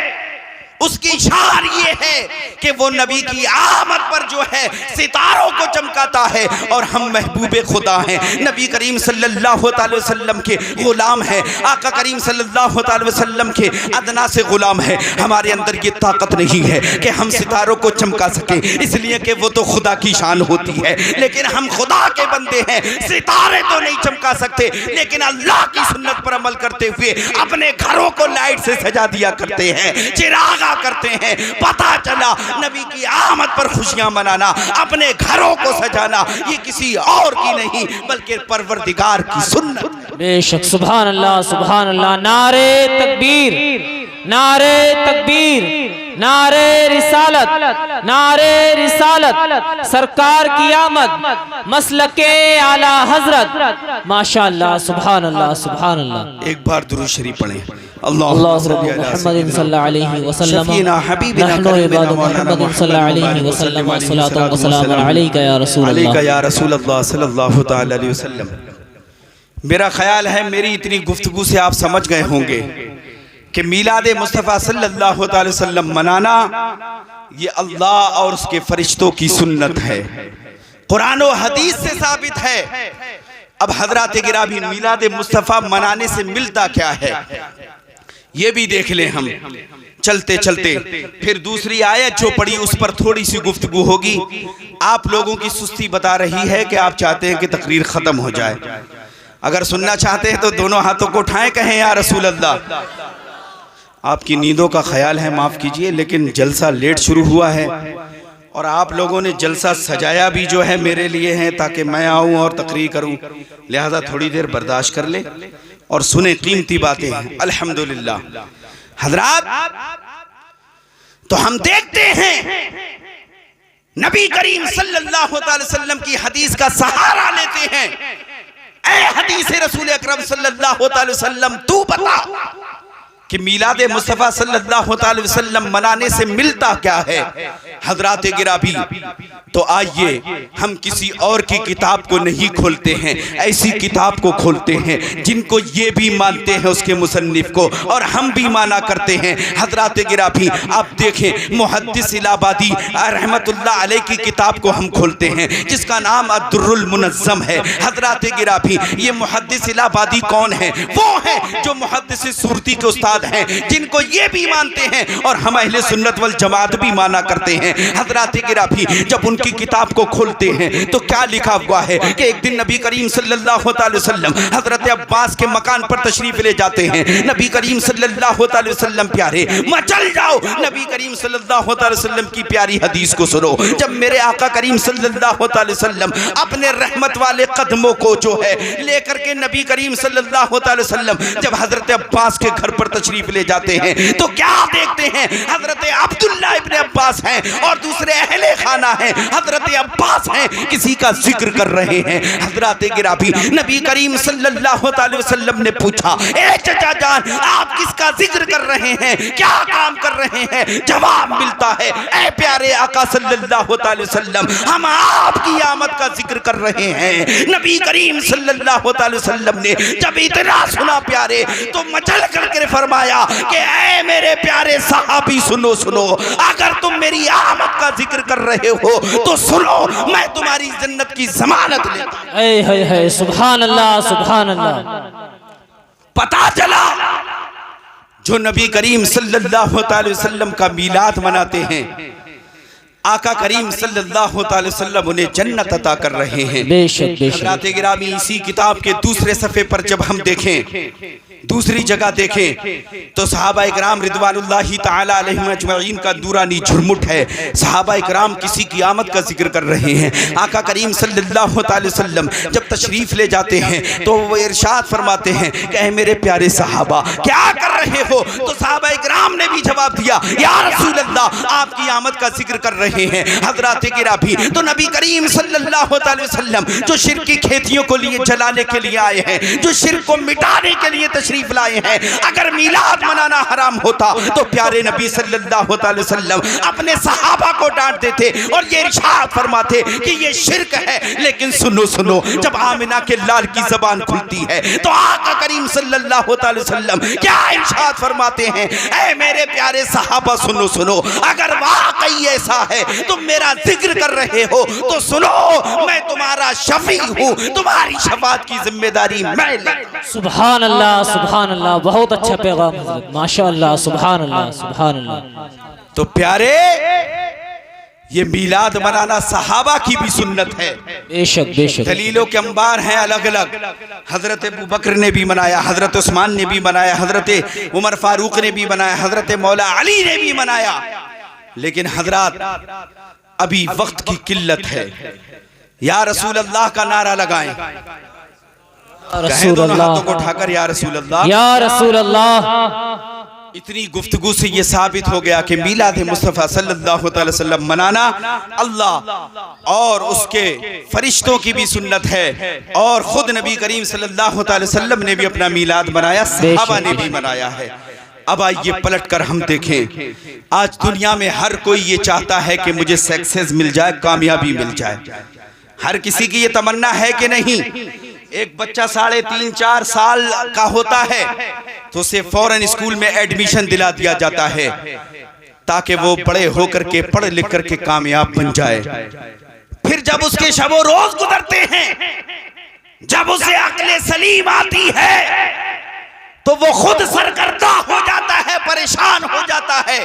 उसकी शान ये है कि वो नबी की आमद पर जो है सितारों को चमकाता है, और हम महबूबे खुदा हैं, नबी करीम सल्लल्लाहु अलैहि वसल्लम के गुलाम हैं, आका करीम सल्लल्लाहु अलैहि वसल्लम के अदना से गुलाम हैं। हमारे अंदर ये ताकत नहीं है कि हम सितारों को चमका सकें, इसलिए कि वो तो खुदा की शान होती है, लेकिन हम खुदा के बंदे हैं, सितारे तो नहीं चमका सकते, लेकिन अल्लाह की सुन्नत पर अमल करते हुए अपने घरों को लाइट से सजा दिया करते हैं, चिरागा करते हैं। पता चला नबी की आमद पर खुशियां मनाना, अपने घरों को सजाना, ये किसी और की नहीं बल्कि परवरदिगार की सुन्नत। बेशक, सुभान अल्लाह सुभान अल्लाह। नारे तकबीर, नारे तकबीर, नारे रिसालत, नारे रिसालत, सरकार की आमद, मसलके आला हजरत, माशाअल्लाह, सुभान अल्लाह सुभान अल्लाह। एक बार दुरूद शरीफ पढ़ें। मेरा ख्याल है मेरी इतनी गुफ्तगू से आप समझ गए होंगे कि मीलाद मुस्तफ़ा सल्लल्लाहु अलैहि वसल्लम मनाना ये अल्लाह और उसके फरिश्तों की सुन्नत है, कुरान और हदीस से साबित है। अब हजरात गिरामी, मीलाद मुस्तफ़ा मनाने से मिलता क्या है ये भी देख लें हम चलते चलते। फिर दूसरी आयत जो पढ़ी उस पर थोड़ी सी गुफ्तगू होगी। आप लोगों की सुस्ती बता रही है कि आप चाहते हैं कि तकरीर ख़त्म हो जाए। अगर सुनना चाहते हैं तो दोनों हाथों को उठाएं, कहें या रसूल अल्लाह। आपकी नींदों का ख्याल है, माफ़ कीजिए, लेकिन जलसा लेट शुरू हुआ है और आप लोगों ने जलसा सजाया भी जो है मेरे लिए है ताकि मैं आऊँ और तकरीर करूँ, लिहाजा थोड़ी देर बर्दाश्त कर ले और सुने कीमती बातें हैं। अल्हम्दुलिल्लाह हजरात, तो हम देखते हैं नबी करीम सल्लल्लाहु अलैहि वसल्लम की हदीस का सहारा लेते हैं। ऐ हदीस रसूल अकरम सल्लल्लाहु अलैहि वसल्लम, तू बता कि मीलाद मुस्तफ़ा सल्लल्लाहु अलैहि वसल्लम मनाने से मिलता क्या है। हजरात गिरामी, तो आइए हम किसी और की किताब को नहीं खोलते हैं, ऐसी किताब को खोलते हैं जिनको ये भी मानते हैं उसके मुसन्निफ को, और हम भी माना करते हैं। हजरात गिरामी, आप देखें मुहद्दिस इलाहाबादी रहमतुल्लाह अलैह की किताब को हम खोलते हैं जिसका नाम अद्दुर्रुल मुनज़्ज़म है। हजरात गिरामी, ये मुहद्दिस इलाहाबादी कौन है? वो है जो मुहद्दिस सूरती के उस्ताद हैं, जिनको ये भी मानते हैं और हम अहले सुन्नत वल जमात भी माना करते हैं। हजरात गिरामी, जब उनकी किताब को खोलते हैं तो क्या लिखा हुआ है कि एक दिन नबी करीम सल्लल्लाहु अलैहि वसल्लम हजरत अब्बास के मकान पर तशरीफ ले जाते हैं। नबी करीम सल्लल्लाहु अलैहि वसल्लम प्यारे, मचल जाओ, नबी करीम सल्लल्लाहु अलैहि वसल्लम की प्यारी हदीस को सुनो। जब मेरे आका करीम सल्लल्लाहु अलैहि वसल्लम अपने रहमत वाले कदमों को जो है लेकर के नबी करीम सल्लल्लाहु अलैहि वसल्लम जब हजरत अब्बास के घर पर तशरीफ ले जाते हैं तो क्या देखते हैं? हजरत अब्दुल्लाह इब्ने अब्बास हैं और दूसरे अहले खाना हैं, हजरत अब्बास हैं, किसी का जिक्र कर रहे हैं। हजरत गिरामी, नबी करीम सल्लल्लाहु अलैहि वसल्लम ने पूछा, ए चचा जान, आप किसका जिक्र कर रहे हैं, क्या काम कर रहे हैं? जवाब मिलता है, ए प्यारे आका सल्लल्लाहु अलैहि वसल्लम, हम आपकी आमद का जिक्र कर रहे हैं। नबी करीम सल्लल्लाहु अलैहि वसल्लम ने जब इतना सुना प्यारे तो मचल करके फरमाया कि ऐ मेरे प्यारे सहाबी, सुनो सुनो, अगर तुम मेरी आमद का जिक्र कर रहे हो तो सुनो, मैं तुम्हारी जन्नत की जमानत लेता हूं। सुभान अल्लाह, सुभान अल्लाह। पता चला जो नबी करीम सल्लल्लाहु अलैहि वसल्लम का मीलाद मनाते हैं, आका करीम सल्लल्लाहु अलैहि वसल्लम उन्हें जन्नत अता कर रहे हैं। बेशक बेशक। हज़रात गिरामी, इसी किताब के दूसरे सफ़े पर जब हम देखें, दूसरी जगह देखें तो सहाबा इकराम रिदवानुल्लाहि ताला अलैहिम अजमईन का दूरानी झुरमुट है। सहाबा इकराम किसी की आमद का जिक्र कर रहे हैं। आका करीम सल्लल्लाहु अलैहि वसल्लम जब तशरीफ ले जाते हैं तो वो इरशाद फरमाते हैं कि ऐ मेरे प्यारे सहाबा, क्या कर रहे हो? तो सहाबा इकराम ने भी जवाब दिया, या रसूल अल्लाह, आपकी आमद का जिक्र कर रहे हैं। हज़रात गिरामी, तो नबी करीम सल्लल्लाहु अलैहि वसल्लम जो शिर्क की खेतियों को लिए जलाने के लिए आए हैं, जो शिर्क को मिटाने के लिए तशरीफ लाए हैं, अगर मीलाद मनाना हराम होता तो प्यारे नबी सल्लल्लाहु अलैहि वसल्लम अपने सहाबा को डांट देते और ये इरशाद फरमाते कि ये शिर्क है। लेकिन सुनो सुनो, जब आमिना के लाल की जबान खुलती है तो आका करीम सल्लल्लाहु अलैहि वसल्लम क्या इरशाद फरमाते हैं, ऐ मेरे प्यारे सहाबा, सुनो सुनो, अगर वाकई ऐसा है तुम मेरा जिक्र कर रहे हो तो सुनो, मैं तुम्हारा शफी हूँ, तुम्हारी शफाअत की जिम्मेदारी मैं लेता हूं। सुभान अल्लाह, सुभान अल्लाह। बहुत अच्छा पैगाम हज़रत, माशाअल्लाह, सुभान अल्लाह, सुभान अल्लाह। तो प्यारे, ये मीलाद मनाना सहाबा की भी सुन्नत है। बेशक बेशक। दलीलों के अंबार हैं अलग अलग। हजरत अबू बकर ने भी मनाया, हजरत उस्मान ने भी मनाया, हजरत उमर फारूक ने भी मनाया, हजरत मौला अली ने भी मनाया। लेकिन हजरत अभी वक्त की किल्लत है, या रसूल अल्लाह का नारा लगाएं, कहें दोनों हाथों को उठाकर या रसूल अल्लाह, या रसूल अल्लाह। इतनी गुफ्तगू से ये साबित हो गया कि मीलाद मुस्तफ़ा सल्लल्लाहु अलैहि वसल्लम मनाना अल्लाह और उसके फरिश्तों की भी सुन्नत है, और खुद नबी करीम सल्लल्लाहु अलैहि वसल्लम ने भी अपना मीलाद मनाया, सहाबा ने भी मनाया है। अब आइए पलट कर हम देखें, आज दुनिया में हर कोई ये चाहता है कि मुझे सक्सेस मिल जाए, कामयाबी मिल जाए। हर किसी की ये तमन्ना है कि नहीं? एक बच्चा 3.5-4 साल का होता है तो उसे फौरन स्कूल में एडमिशन दिला दिया जाता है ताकि वो बड़े होकर के पढ़ लिख करके कामयाब बन जाए। फिर जब उसके शबो रोज गुजरते हैं, जब उसे अक्ल सलीम आती है तो वो खुद सरगर्दा हो जाता है, परेशान हो जाता है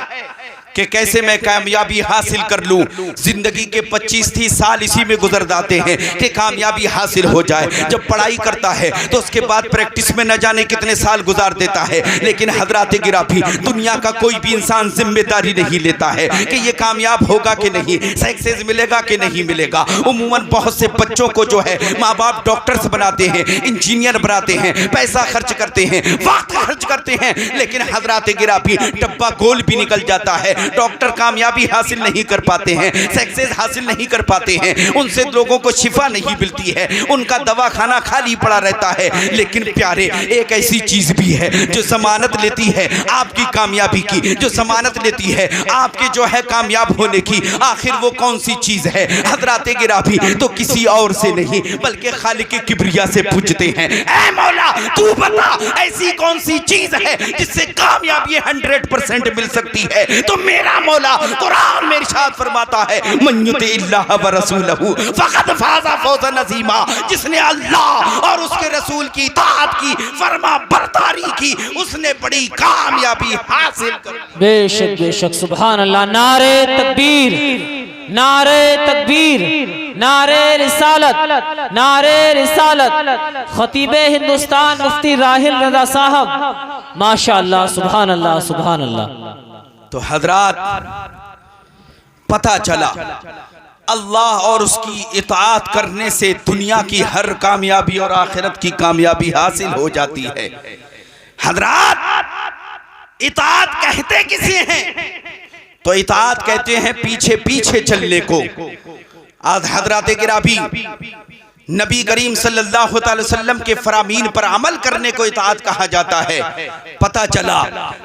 कि कैसे मैं कामयाबी हासिल कर लूं। जिंदगी के 25-30 साल इसी में गुजर जाते हैं कि कामयाबी हासिल हो जाए। जब पढ़ाई करता है तो उसके बाद प्रैक्टिस में न जाने कितने साल गुजार देता है, लेकिन हजरात गिराफी दुनिया का कोई भी इंसान जिम्मेदारी नहीं लेता है कि ये कामयाब होगा कि नहीं, सक्सेस मिलेगा कि नहीं मिलेगा। उमूमन बहुत से बच्चों को जो है माँ बाप डॉक्टर्स बनाते हैं, इंजीनियर बनाते हैं, पैसा खर्च करते हैं, वक्त खर्च करते हैं, लेकिन हजरात गिराफी डब्बा गोल भी निकल जाता है। डॉक्टर कामयाबी हासिल नहीं कर पाते हैं, सक्सेस हासिल नहीं कर पाते हैं, उनसे लोगों को शिफा नहीं मिलती है, उनका दवाखाना खाली पड़ा रहता है। लेकिन प्यारे, एक ऐसी चीज भी है जो जमानत लेती है आपकी कामयाबी की, जो जमानत लेती है आपके जो है कामयाब होने की। आखिर वो कौन सी चीज है हजरात गिराफी? तो किसी और से नहीं बल्कि खालिक की किब्रिया से पूछते हैं, ऐ मौला तू बता ऐसी कौन सी चीज है जिससे कामयाबी 100% मिल सकती है? तो मेरा मौला कुरान में इरशाद फरमाता है, मन युतिइल्लाह व रसूलहू फक़द फ़ाज़ फ़ौज़न अज़ीमा। जिसने अल्लाह और उसके रसूल की इताअत की, फरमा बरदारी की, उसने बड़ी कामयाबी हासिल कर। बेशक बेशक, सुभान अल्लाह। नारे तकबीर, नारे तकबीर, नारे रिसालत, नारे रिसालत। खतीबे हिंदुस्तान मुफ्ती राहिल रज़ा साहब, माशाअल्लाह, सुभान अल्लाह, सुभान अल्लाह। तो हजरात पता चला अल्लाह और उसकी इताअत करने से दुनिया की हर कामयाबी और आखिरत की कामयाबी हासिल हो जाती है। हजरात इताअत कहते किसे हैं? तो इताअत कहते हैं पीछे पीछे चलने को। आज हजरात गिराफी नबी करीम सल्लल्लाहु अलैहि वसल्लम के फरामीन पर अमल करने को इताअत कहा जाता है। पता चला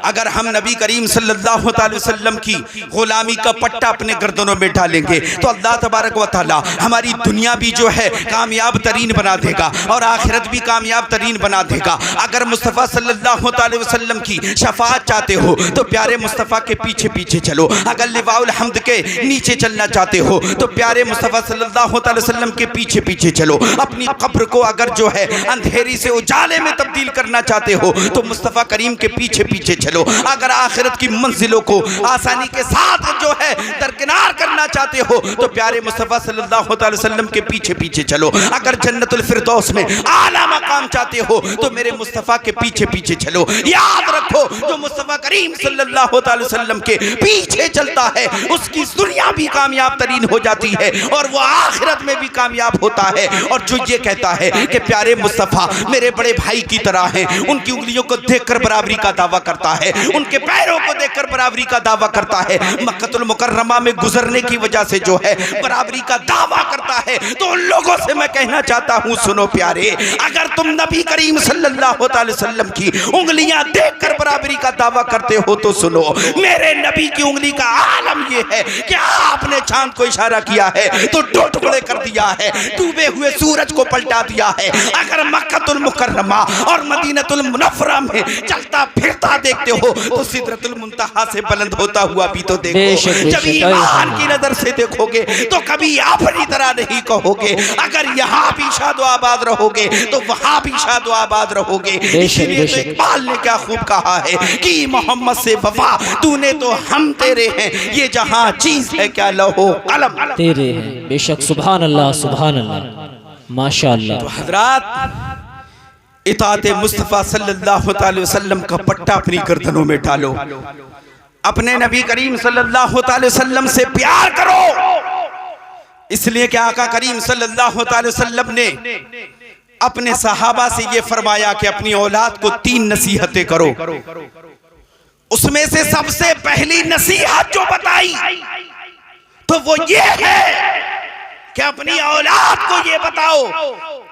अगर हम नबी करीम सल्लल्लाहु अलैहि वसल्लम की गुलामी का पट्टा अपने गर्दनों में डालेंगे तो अल्लाह तबारक व तआला हमारी दुनिया भी जो है कामयाब तरीन बना देगा और आखिरत भी कामयाब तरीन बना देगा। अगर मुस्तफ़ा सल्लल्लाहु अलैहि वसल्लम की शफाअत चाहते हो तो प्यारे मुस्तफ़ा के पीछे पीछे चलो। अगर लिवाउल हम्द के नीचे चलना चाहते हो तो प्यारे मुस्तफ़ा सल्लल्लाहु अलैहि वसल्लम के पीछे पीछे चलो। अपनी कब्र को अगर जो है अंधेरी से उजाले में तब्दील करना चाहते हो तो मुस्तफ़ा करीम के पीछे पीछे चलो। अगर आखिरत की मंजिलों को आसानी के साथ जो है दरकिनार करना चाहते हो तो प्यारे मुस्तफ़ा सल्लल्लाहु अलैहि वसल्लम के पीछे पीछे चलो। अगर जन्नतुल फिरदौस में आला मकाम चाहते हो तो मेरे मुस्तफ़ा के पीछे पीछे चलो। याद रखो जो मुस्तफ़ा करीम सल्लल्लाहु अलैहि वसल्लम के पीछे चलता है उसकी दुनिया भी कामयाब तरीन हो जाती है और वो आखिरत में भी कामयाब होता है। और जो ये कहता है कि प्यारे मुस्तफ़ा मेरे बड़े भाई की तरह हैं, उनकी उंगलियों को देखकर बराबरी का दावा करता है, उनके पैरों को देखकर बराबरी का दावा करता है, मक्कतुल मुकर्रमा में गुजरने की वजह से जो है बराबरी का दावा करता है, तो उन लोगों से मैं कहना चाहता हूँ सुनो प्यारे, अगर तुम नबी करीम सल्लल्लाहु अलैहि वसल्लम की उंगलियां देखकर बराबरी का दावा करते हो तो सुनो मेरे नबी की उंगली का आलम ये है कि आपने चांद को इशारा किया है तो दो टुकड़े कर दिया है, डूबे हुए सूरज को पलटा दिया है। अगर मक्कतुल मुकर्रमा और मदीनतुल मुनव्वरा में चलता फिरता देखते हो तो सिदरतुल मुंतहा से बुलंद होता हुआ भी तो देखो। जब ईमान की नजर से देखोगे तो कभी अपनी तरह नहीं कहोगे। अगर यहाँ भी शादो आबाद रहोगे तो वहाँ भी शादो आबाद रहोगे। इसलिए तो इकबाल ने क्या खूब कहा है कि मोहम्मद से वफा तूने तो हम तेरे हैं, ये जहाँ चीज है क्या लहो कलम तेरे हैं। बेशक, सुभान अल्लाह, सुभान अल्लाह, माशाअल्लाह। तो हजरात इताअत मुस्तफ़ा सल्लल्लाहु अलैहि वसल्लम का पट्टा अपनी गर्दनों में डालो, अपने नबी करीम सल्लल्लाहु अलैहि वसल्लम से प्यार करो। इसलिए कि आका करीम सल्लल्लाहु अलैहि वसल्लम ने अपने सहाबा से ये फरमाया कि अपनी औलाद को 3 नसीहतें करो। उसमें से सबसे पहली नसीहत जो बताई तो वो ये है कि अपनी औलाद को ये बताओ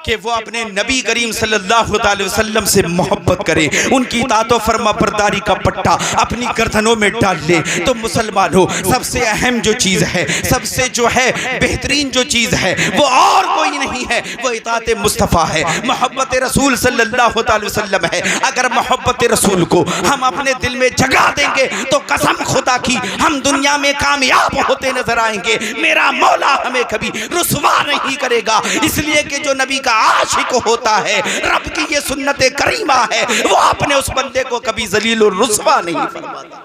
कि वो अपने नबी करीम सल्लल्लाहु अलैहि वसल्लम से मोहब्बत करे, उनकी इताअत और फरमाबरदारी का पट्टा अपनी गर्दनों में डाल ले। तो मुसलमानों सबसे अहम जो चीज़ है, सबसे जो है बेहतरीन जो चीज़ है वो और कोई नहीं है, वो इताअत मुस्तफ़ा है, मोहब्बत रसूल सल्लल्लाहु अलैहि वसल्लम है। अगर मोहब्बत रसूल को हम अपने दिल में जगा देंगे तो कसम खुदा की हम दुनिया में कामयाब होते नजर आएंगे। मेरा मौला हमें कभी रुसवा नहीं करेगा, इसलिए कि जो नबी का आशिक होता है, रब की ये सुन्नत करीमा है, वो अपने उस बंदे को कभी जलील और रुसवा नहीं फरमाता।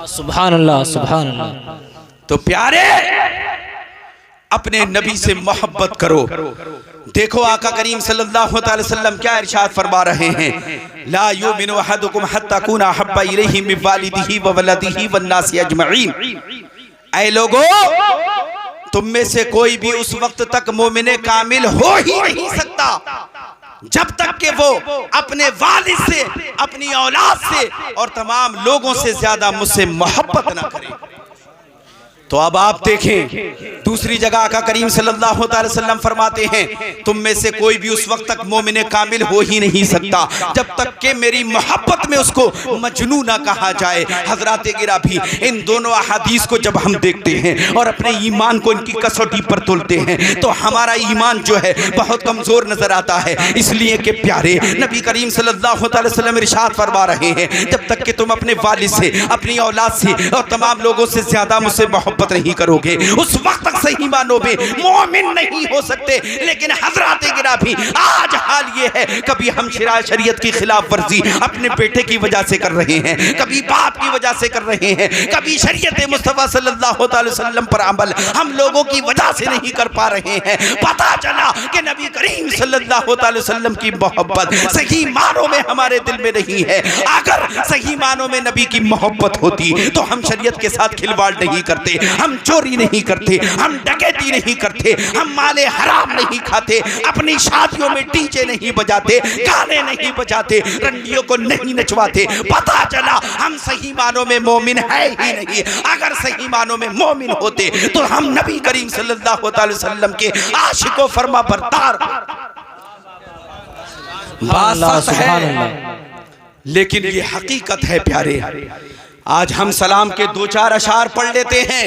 सुभान अल्लाह सुभान अल्लाह। तो प्यारे अपने नबी से मोहब्बत करो। देखो आका करीम सल्लल्लाहु अलैहि वसल्लम क्या इरशाद फरमा रहे हैं, ला युमिनु अहदुकुम हत्ता कुना हब्बा इलैहि मिन वालिदिही व वलदिही वन नासी अजमईन। ऐ लोगो, तुम में से कोई भी उस वक्त तक मोमिने कामिल हो ही नहीं सकता जब तक कि वो अपने वालिद से, अपनी औलाद से और तमाम लोगों से ज्यादा मुझसे मोहब्बत ना करे। तो अब आप देखें दूसरी जगह आका करीम सल्लल्लाहु अलैहि वसल्लम फरमाते हैं, तुम में से कोई भी उस वक्त तक मोमिन कामिल हो ही नहीं सकता जब तक कि मेरी मोहब्बत में उसको मजनू ना कहा जाए। हजरात गिरामी, इन दोनों अहादीस को जब हम देखते हैं और अपने ईमान को इनकी कसौटी पर तोलते हैं तो हमारा ईमान जो है बहुत कमजोर नजर आता है। इसलिए कि प्यारे नबी करीम सल्लल्लाहु अलैहि वसल्लम इरशाद फरमा रहे हैं, जब तक कि तुम अपने वालिद से, अपनी औलाद से और तमाम लोगों से ज्यादा मुझसे मोहब्बत नहीं करोगे उस वक्त तक सही मानों में मोमिन नहीं हो सकते। लेकिन हजरात गिरामी, आज हाल ये है, कभी हम शरीयत की खिलाफ वर्जी अपने बेटे की वजह से कर रहे हैं, कभी बाप की वजह से कर रहे हैं, कभी शरीयत मुस्तफा सल्लल्लाहु अलैहि वसल्लम पर अमल हम लोगों की वजह से नहीं कर पा रहे हैं। पता चला कि नबी करीम सल्लल्लाहु अलैहि वसल्लम की मोहब्बत सही मानों में हमारे दिल में नहीं है। अगर सही मानों में नबी की मोहब्बत होती तो हम शरीयत के साथ खिलवाड़ नहीं करते, हम चोरी नहीं करते, हम डकैती नहीं करते, हम माले हराम नहीं खाते, अपनी शादियों में डीजे नहीं बजाते, गाने नहीं बजाते, रंडियों को नहीं नचवाते। पता चला हम सही मानों में मोमिन है ही नहीं। अगर सही मानों में मोमिन होते तो हम नबी करीम सल्लल्लाहु अलैहि वसल्लम के आशिको फरमा बरदार। बात है लेकिन ये हकीकत है प्यारे। आज हम सलाम के दो चार अशार पढ़ लेते हैं,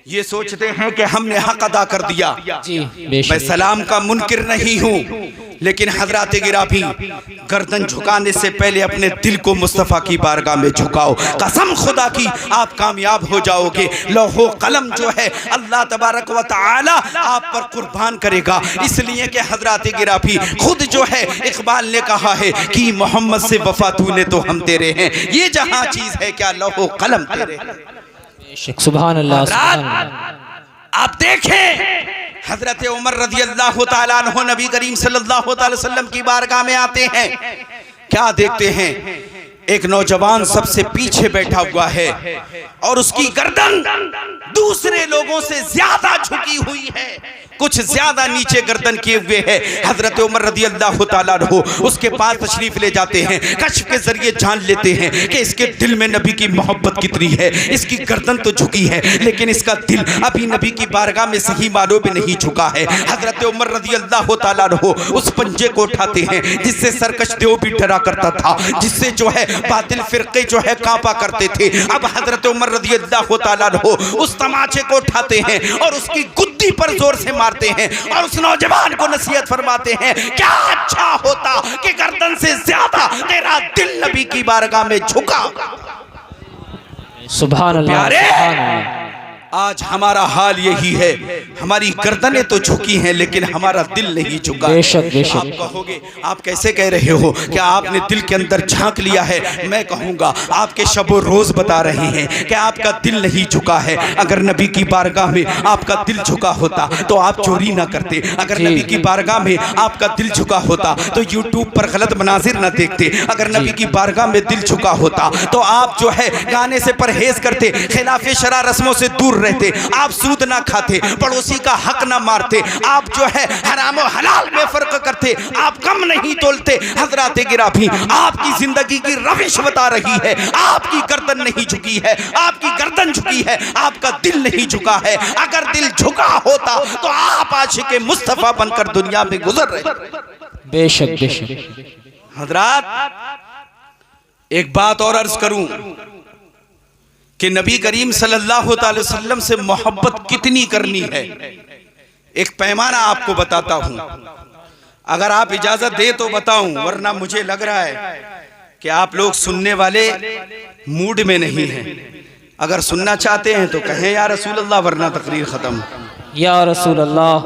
ये सोचते हैं कि हमने हक अदा कर दिया। जी मैं सलाम का मुनकिर नहीं हूँ, लेकिन हजरात गिरामी, गर्दन झुकाने से पहले अपने दिल को मुस्तफ़ा की बारगाह में झुकाओ। कसम खुदा की आप कामयाब हो जाओगे। लौहो कलम जो है अल्लाह तबारक व तआला आप पर कुर्बान करेगा। इसलिए कि हजरात गिरामी खुद जो है इकबाल ने कहा है कि मोहम्मद से वफा तूने तो हम तेरे हैं, ये जहां चीज है क्या लौहो कलम तेरे हैं। सुभान अल्लाह सुभान अल्लाह। आप देखें हजरत उमर रज़ी अल्लाह तआला अन्हु नबी करीम सल्लल्लाहु अलैहि वसल्लम की बारगाह में आते हैं, क्या देखते हैं, एक नौजवान सबसे पीछे बैठा हुआ है और उसकी गर्दन दूसरे लोगों से ज्यादा झुकी हुई है, कुछ ज्यादा नीचे गर्दन किए हुए है। हजरत उमर रज़ी अल्लाह तआला अन्हु उसके पास तशरीफ ले जाते हैं, कश्फ के जरिए जान लेते हैं कि इसके दिल में नबी की मोहब्बत कितनी है। इसकी गर्दन तो झुकी है लेकिन इसका दिल अभी नबी की बारगाह में सही मानों में नहीं झुका है। हजरत उमर रज़ी अल्लाह तआला अन्हु उस पंजे को उठाते हैं जिससे सरकश देव भी डरा करता था, जिससे जो है बातिल फिरके जो है कांपा करते थे। अब हजरत उमर रज़ी अल्लाह तआला अन्हु उस तमाचे को उठाते हैं और उसकी गुद्दी पर जोर से मारते हैं और उस नौजवान को नसीहत फरमाते हैं, क्या अच्छा होता कि गर्दन से ज्यादा तेरा दिल नबी की बारगाह में झुका। सुभान अल्लाह सुभान अल्लाह। आज हमारा हाल यही है, हमारी गर्दनें तो झुकी हैं लेकिन हमारा दिल नहीं झुका। बेशक बेशक। आप कहोगे आप कैसे कह रहे हो, क्या आपने दिल के अंदर झांक लिया है? मैं कहूँगा आपके शबो रोज बता रहे हैं कि आपका दिल नहीं झुका है। अगर नबी की बारगाह में आपका दिल झुका होता तो आप चोरी ना करते। अगर नबी की बारगाह में आपका दिल झुका होता तो यूट्यूब पर गलत मनाजिर ना देखते। अगर नबी की बारगाह में दिल झुका होता तो आप जो है गाने से परहेज करते, खिलाफ शरा रस्मों से दूर रहते, आप सूद ना खाते, पड़ोसी का हक ना मारते, आप जो है हराम और हलाल में फर्क करते, आप कम नहीं तोलते। हजरात गिरामी, आपकी जिंदगी की रविश बता रही है, आपकी गर्दन नहीं झुकी है, आपकी गर्दन झुकी है, आपका दिल नहीं झुका है। अगर दिल झुका होता तो आप आशिक़े मुस्तफा बनकर दुनिया में गुजर रहे। बेशक बेशक। हजरात एक बात और अर्ज करूं कि नबी करीम सल्लल्लाहु अलैहि वसल्लम से मोहब्बत कितनी करनी है, एक पैमाना आपको बताता हूं। अगर आप इजाजत दे तो बताऊं, वरना मुझे लग रहा है कि आप लोग सुनने वाले मूड में नहीं हैं। अगर सुनना चाहते हैं तो कहें या रसूल अल्लाह, वरना तकरीर खत्म। या रसूल अल्लाह।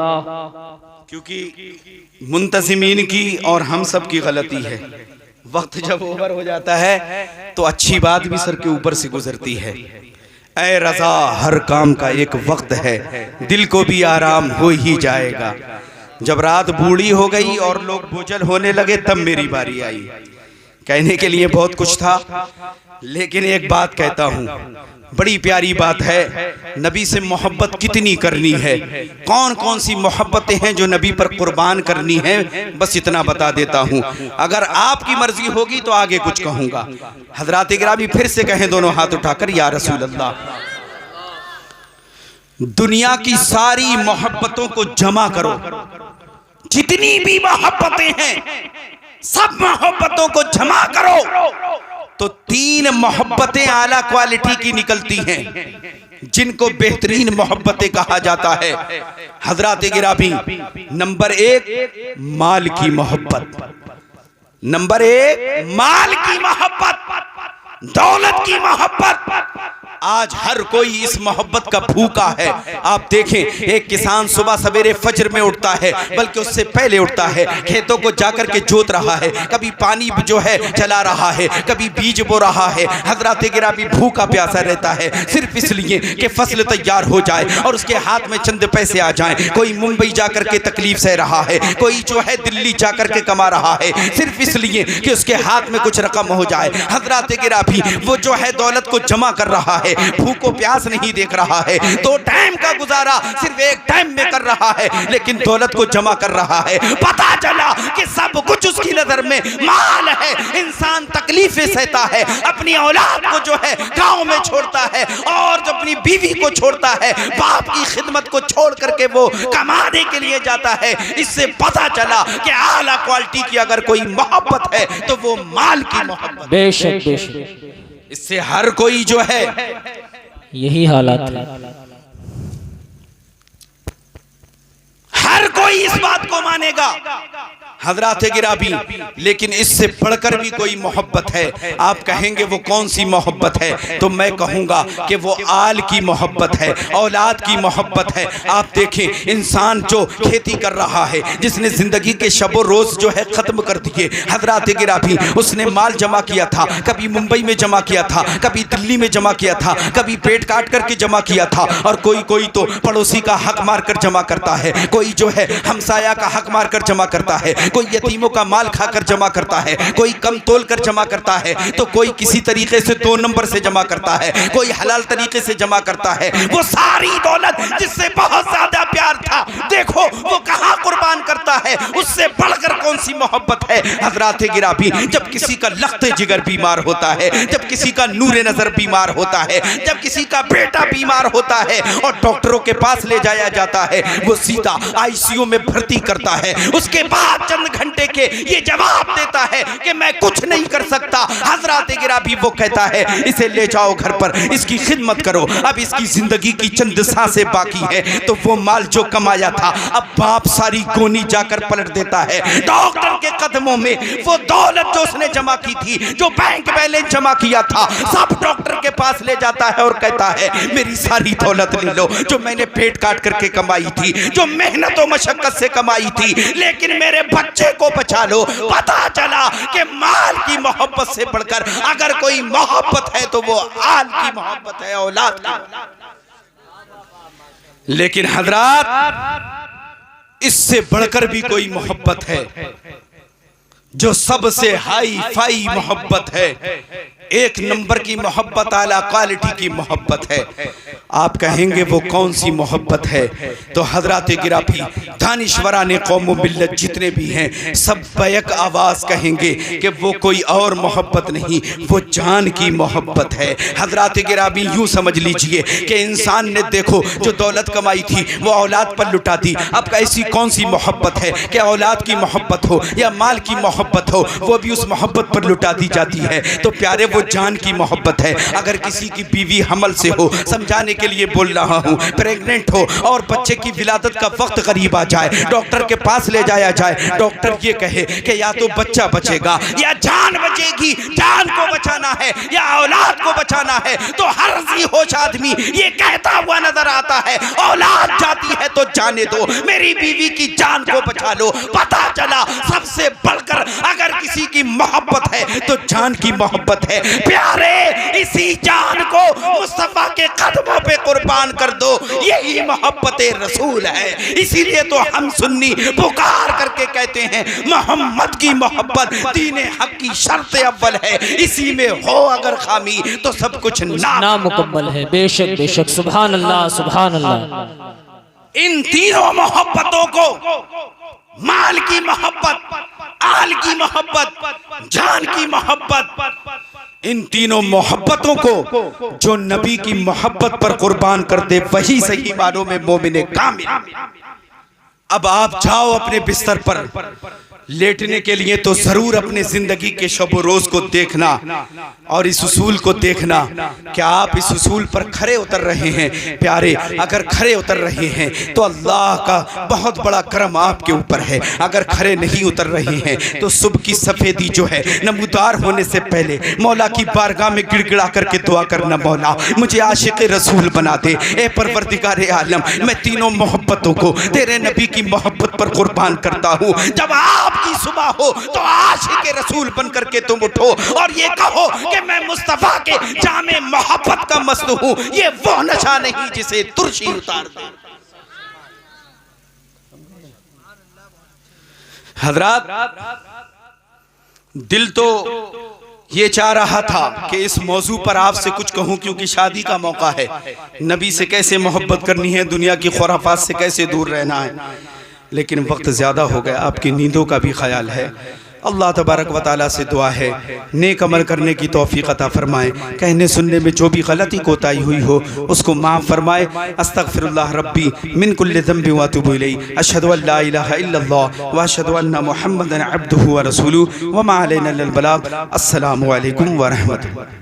क्योंकि मुंतजिमीन की और हम सब की गलती है, वक्त जब ओवर हो जाता है तो अच्छी बात भी सर के ऊपर से गुजरती है। ऐ रज़ा, हर काम का एक वक्त है, दिल को भी आराम हो ही जाएगा। जब रात बूढ़ी हो गई और लोग बोझल होने लगे तब मेरी बारी आई। कहने के लिए बहुत कुछ था, लेकिन एक बात कहता हूँ, बड़ी प्यारी बात है। नबी से मोहब्बत कितनी करनी है, कौन कौन सी मोहब्बतें हैं जो नबी पर कुर्बान करनी है, बस इतना बता देता हूँ। अगर आपकी मर्जी होगी तो आगे कुछ कहूँगा। हजरात गिरामी फिर से कहें दोनों हाथ उठाकर, या रसूल अल्लाह। दुनिया की सारी मोहब्बतों को जमा करो, जितनी भी मोहब्बतें हैं सब मोहब्बतों को जमा करो तो 3 मोहब्बतें आला क्वालिटी की निकलती हैं, जिनको बेहतरीन मोहब्बतें कहा जाता है। हजरात गिरामी, नंबर 1 माल की मोहब्बत, नंबर 1 माल की मोहब्बत, दौलत की मोहब्बत। आज हर कोई इस मोहब्बत का भूखा है। आप देखें, एक किसान सुबह सवेरे फजर में उठता है, बल्कि उससे पहले उठता है, खेतों को जाकर के जोत रहा है, कभी पानी जो है चला रहा है, कभी बीज बो रहा है। हजरात गिरामी, भूखा प्यासा रहता है सिर्फ इसलिए कि फसल तैयार हो जाए और उसके हाथ में चंद पैसे आ जाएं। कोई मुंबई जाकर के तकलीफ सह रहा है, कोई जो है दिल्ली जाकर के कमा रहा है, सिर्फ इसलिए कि उसके हाथ में कुछ रकम हो जाए। हजरात गिरामी, वो जो है दौलत को जमा कर रहा है, भूखो प्यास नहीं देख रहा है, 2 टाइम का गुजारा सिर्फ 1 टाइम में कर रहा है, लेकिन दौलत को जमा कर रहा है। पता चला कि सब कुछ उसकी नजर में माल है। इंसान तकलीफें सहता है, अपनी औलाद को जो है गांव में छोड़ता है और जो अपनी बीवी को छोड़ता है, बाप की खिदमत को छोड़ करके वो कमाने के लिए जाता है। इससे पता चला कि आला क्वालिटी की अगर कोई मोहब्बत है तो वो माल की मोहब्बत। बेशक बेशक, इससे हर कोई जो है यही हालात है। हर कोई इस बात को मानेगा हजरात गिरामी, लेकिन इससे बढ़कर भी कोई मोहब्बत है। आप कहेंगे वो कौन सी मोहब्बत है, तो मैं कहूँगा कि वो आल की मोहब्बत है, औलाद की मोहब्बत है। आप देखें, इंसान जो खेती कर रहा है, जिसने ज़िंदगी के शबो रोज़ जो है ख़त्म कर दिए, हजरात गिरामी, उसने माल जमा किया था, कभी मुंबई में जमा किया था, कभी दिल्ली में जमा किया था, कभी पेट काट करके जमा किया था, और कोई तो पड़ोसी का हक मार कर जमा करता है, कोई जो है हमसाया का हक मार कर जमा करता है, कोई यतीमों का माल खाकर जमा करता है, कोई कम तोल कर जमा करता है, तो कोई किसी तरीके से 2 नंबर से जमा करता है, कोई हलाल तरीके से जमा करता है। वो सारी दौलत जिससे बहुत ज्यादा प्यार था, देखो वो कहां कुर्बान करता है। उससे बढ़कर कौन सी मोहब्बत है हजरात गिरामी। जब किसी का लख्ते जिगर बीमार होता है, जब किसी का नूरे नजर बीमार होता है, जब किसी का बेटा बीमार होता है और डॉक्टरों के पास ले जाया जाता है, वो सीधा आईसीयू में भर्ती करता है, उसके बाद चंद घंटे के ये जवाब देता है कि मैं कुछ नहीं कर सकता। हजरात गिरामी, वो कहता है इसे ले जाओ घर पर, इसकी खिदमत करो, अब इसकी जिंदगी की चंद सांसें बाकी है। तो वो माल जो कमाया था, अब बाप सारी गोनी जाकर पलट देता है। डॉक्टर के कदमों में वो दौलत जो उसने जमा की थी, जो बैंक बैलेंस जमा किया था, सब डॉक्टर के पास ले जाता है और कहता है मेरी सारी दौलत ले लो, जो मैंने पेट काट करके कमाई थी, जो मेहनत और मशक्कत से कमाई थी, लेकिन मेरे बच्चे को बचा लो। पता चला कि माल की मोहब्बत से बढ़कर अगर कोई मोहब्बत है तो वो आल की मोहब्बत है, औलाद की। लेकिन हजरात, इससे बढ़कर भी कोई मोहब्बत है जो सबसे हाई फाई मोहब्बत है, 1 नंबर की मोहब्बत, आला क्वालिटी की मोहब्बत है। आप कहेंगे वो कौन सी मोहब्बत है, तो हजरात गिरामी, दानिशवरान कौम मिल्लत जितने भी हैं, सब बैक आवाज़ कहेंगे कि वो कोई और मोहब्बत नहीं, वो जान की मोहब्बत है। हजरात गिरामी, यूँ समझ लीजिए कि इंसान ने देखो जो दौलत कमाई थी वो औलाद पर लुटा दी। अब ऐसी कौन सी मोहब्बत है कि औलाद की मोहब्बत हो या माल की मोहब्बत हो, वो भी उस मोहब्बत पर लुटा दी जाती है। तो प्यारे, वो वो जान की मोहब्बत है। अगर किसी की बीवी हमल से हो, समझाने के लिए बोल रहा हूँ, प्रेग्नेंट हो और बच्चे की विलादत का वक्त करीब आ जाए, डॉक्टर के पास ले जाया जाए, डॉक्टर ये कहे कि या तो बच्चा बचेगा या जान बचेगी, जान को बचाना है या औलाद को बचाना है, तो हर जी होश आदमी ये कहता हुआ नजर आता है, औलाद जाती है तो जाने दो, मेरी बीवी की जान को बचा लो। पता चला सबसे बढ़कर अगर किसी की मोहब्बत है तो जान की मोहब्बत है। प्यारे, इसी जान को मुस्तफा के कदमों पे कुर्बान कर दो, यही मोहब्बत रसूल है। इसीलिए तो हम सुन्नी पुकार करके कहते हैं मोहम्मद की मोहब्बत दीन हक की शर्त अव्वल है, इसी में हो अगर खामी तो सब कुछ नामुकम्मल है। बेशक बेशक, सुभान अल्लाह सुभान अल्लाह। इन तीनों मोहब्बतों को, माल की मोहब्बत, आल की मोहब्बत, जान की मोहब्बत, इन तीनों मोहब्बतों को जो नबी की मोहब्बत पर कुर्बान कर दे वही सही मानों में मोमिने कामिल। अब आप जाओ अपने बिस्तर पर लेटने के लिए तो जरूर अपने जिंदगी के शब रोज को देखना और इस उसूल को देखना कि आप इस उसूल पर खरे उतर रहे हैं। प्यारे, अगर खरे उतर रहे हैं तो अल्लाह का बहुत बड़ा करम आपके ऊपर है। अगर खरे नहीं उतर रहे हैं तो सुबह की सफेदी जो है नमूदार होने से पहले मौला की बारगाह में गिड़गिड़ा करके दुआ करना, मौला मुझे आशिक रसूल बना दे। ए परवरदिगार आलम, मैं तीनों मोहब्बतों को तेरे नबी की मोहब्बत पर कुर्बान करता हूँ। जब आप की सुबह हो तो आशिक रसूल बन करके तुम उठो और ये कहो कि मैं मुस्तफा के जामे मोहब्बत का मस्त हूँ। ये वो नशा नहीं जिसे तुर्शी उतार दे। हजरात, दिल तो ये चाह रहा था कि इस मौजू पर आपसे कुछ कहूं, क्योंकि शादी का मौका है। नबी से कैसे मोहब्बत करनी है, दुनिया की खुराफात से कैसे दूर रहना है, लेकिन वक्त ज़्यादा हो गया, आपकी नींदों का भी ख्याल है। अल्लाह तबारक व तआला से दुआ है नेक अमल करने की तौफीक अता फरमाए। कहने सुनने में जो भी गलती कोताही हुई हो उसको माफ़ फरमाए। अस्तगफिरुल्लाह रब्बी मिन कुल्लि ज़ंबि व अतूबु इलैहि। अशहदु अन ला इलाहा इल्लल्लाह व अशहदु अन्ना मुहम्मदन अब्दुहु व रसूलुहु व मा अलैना इल्लल बलाग। अस्सलामु अलैकुम व रहमतुल्लाह।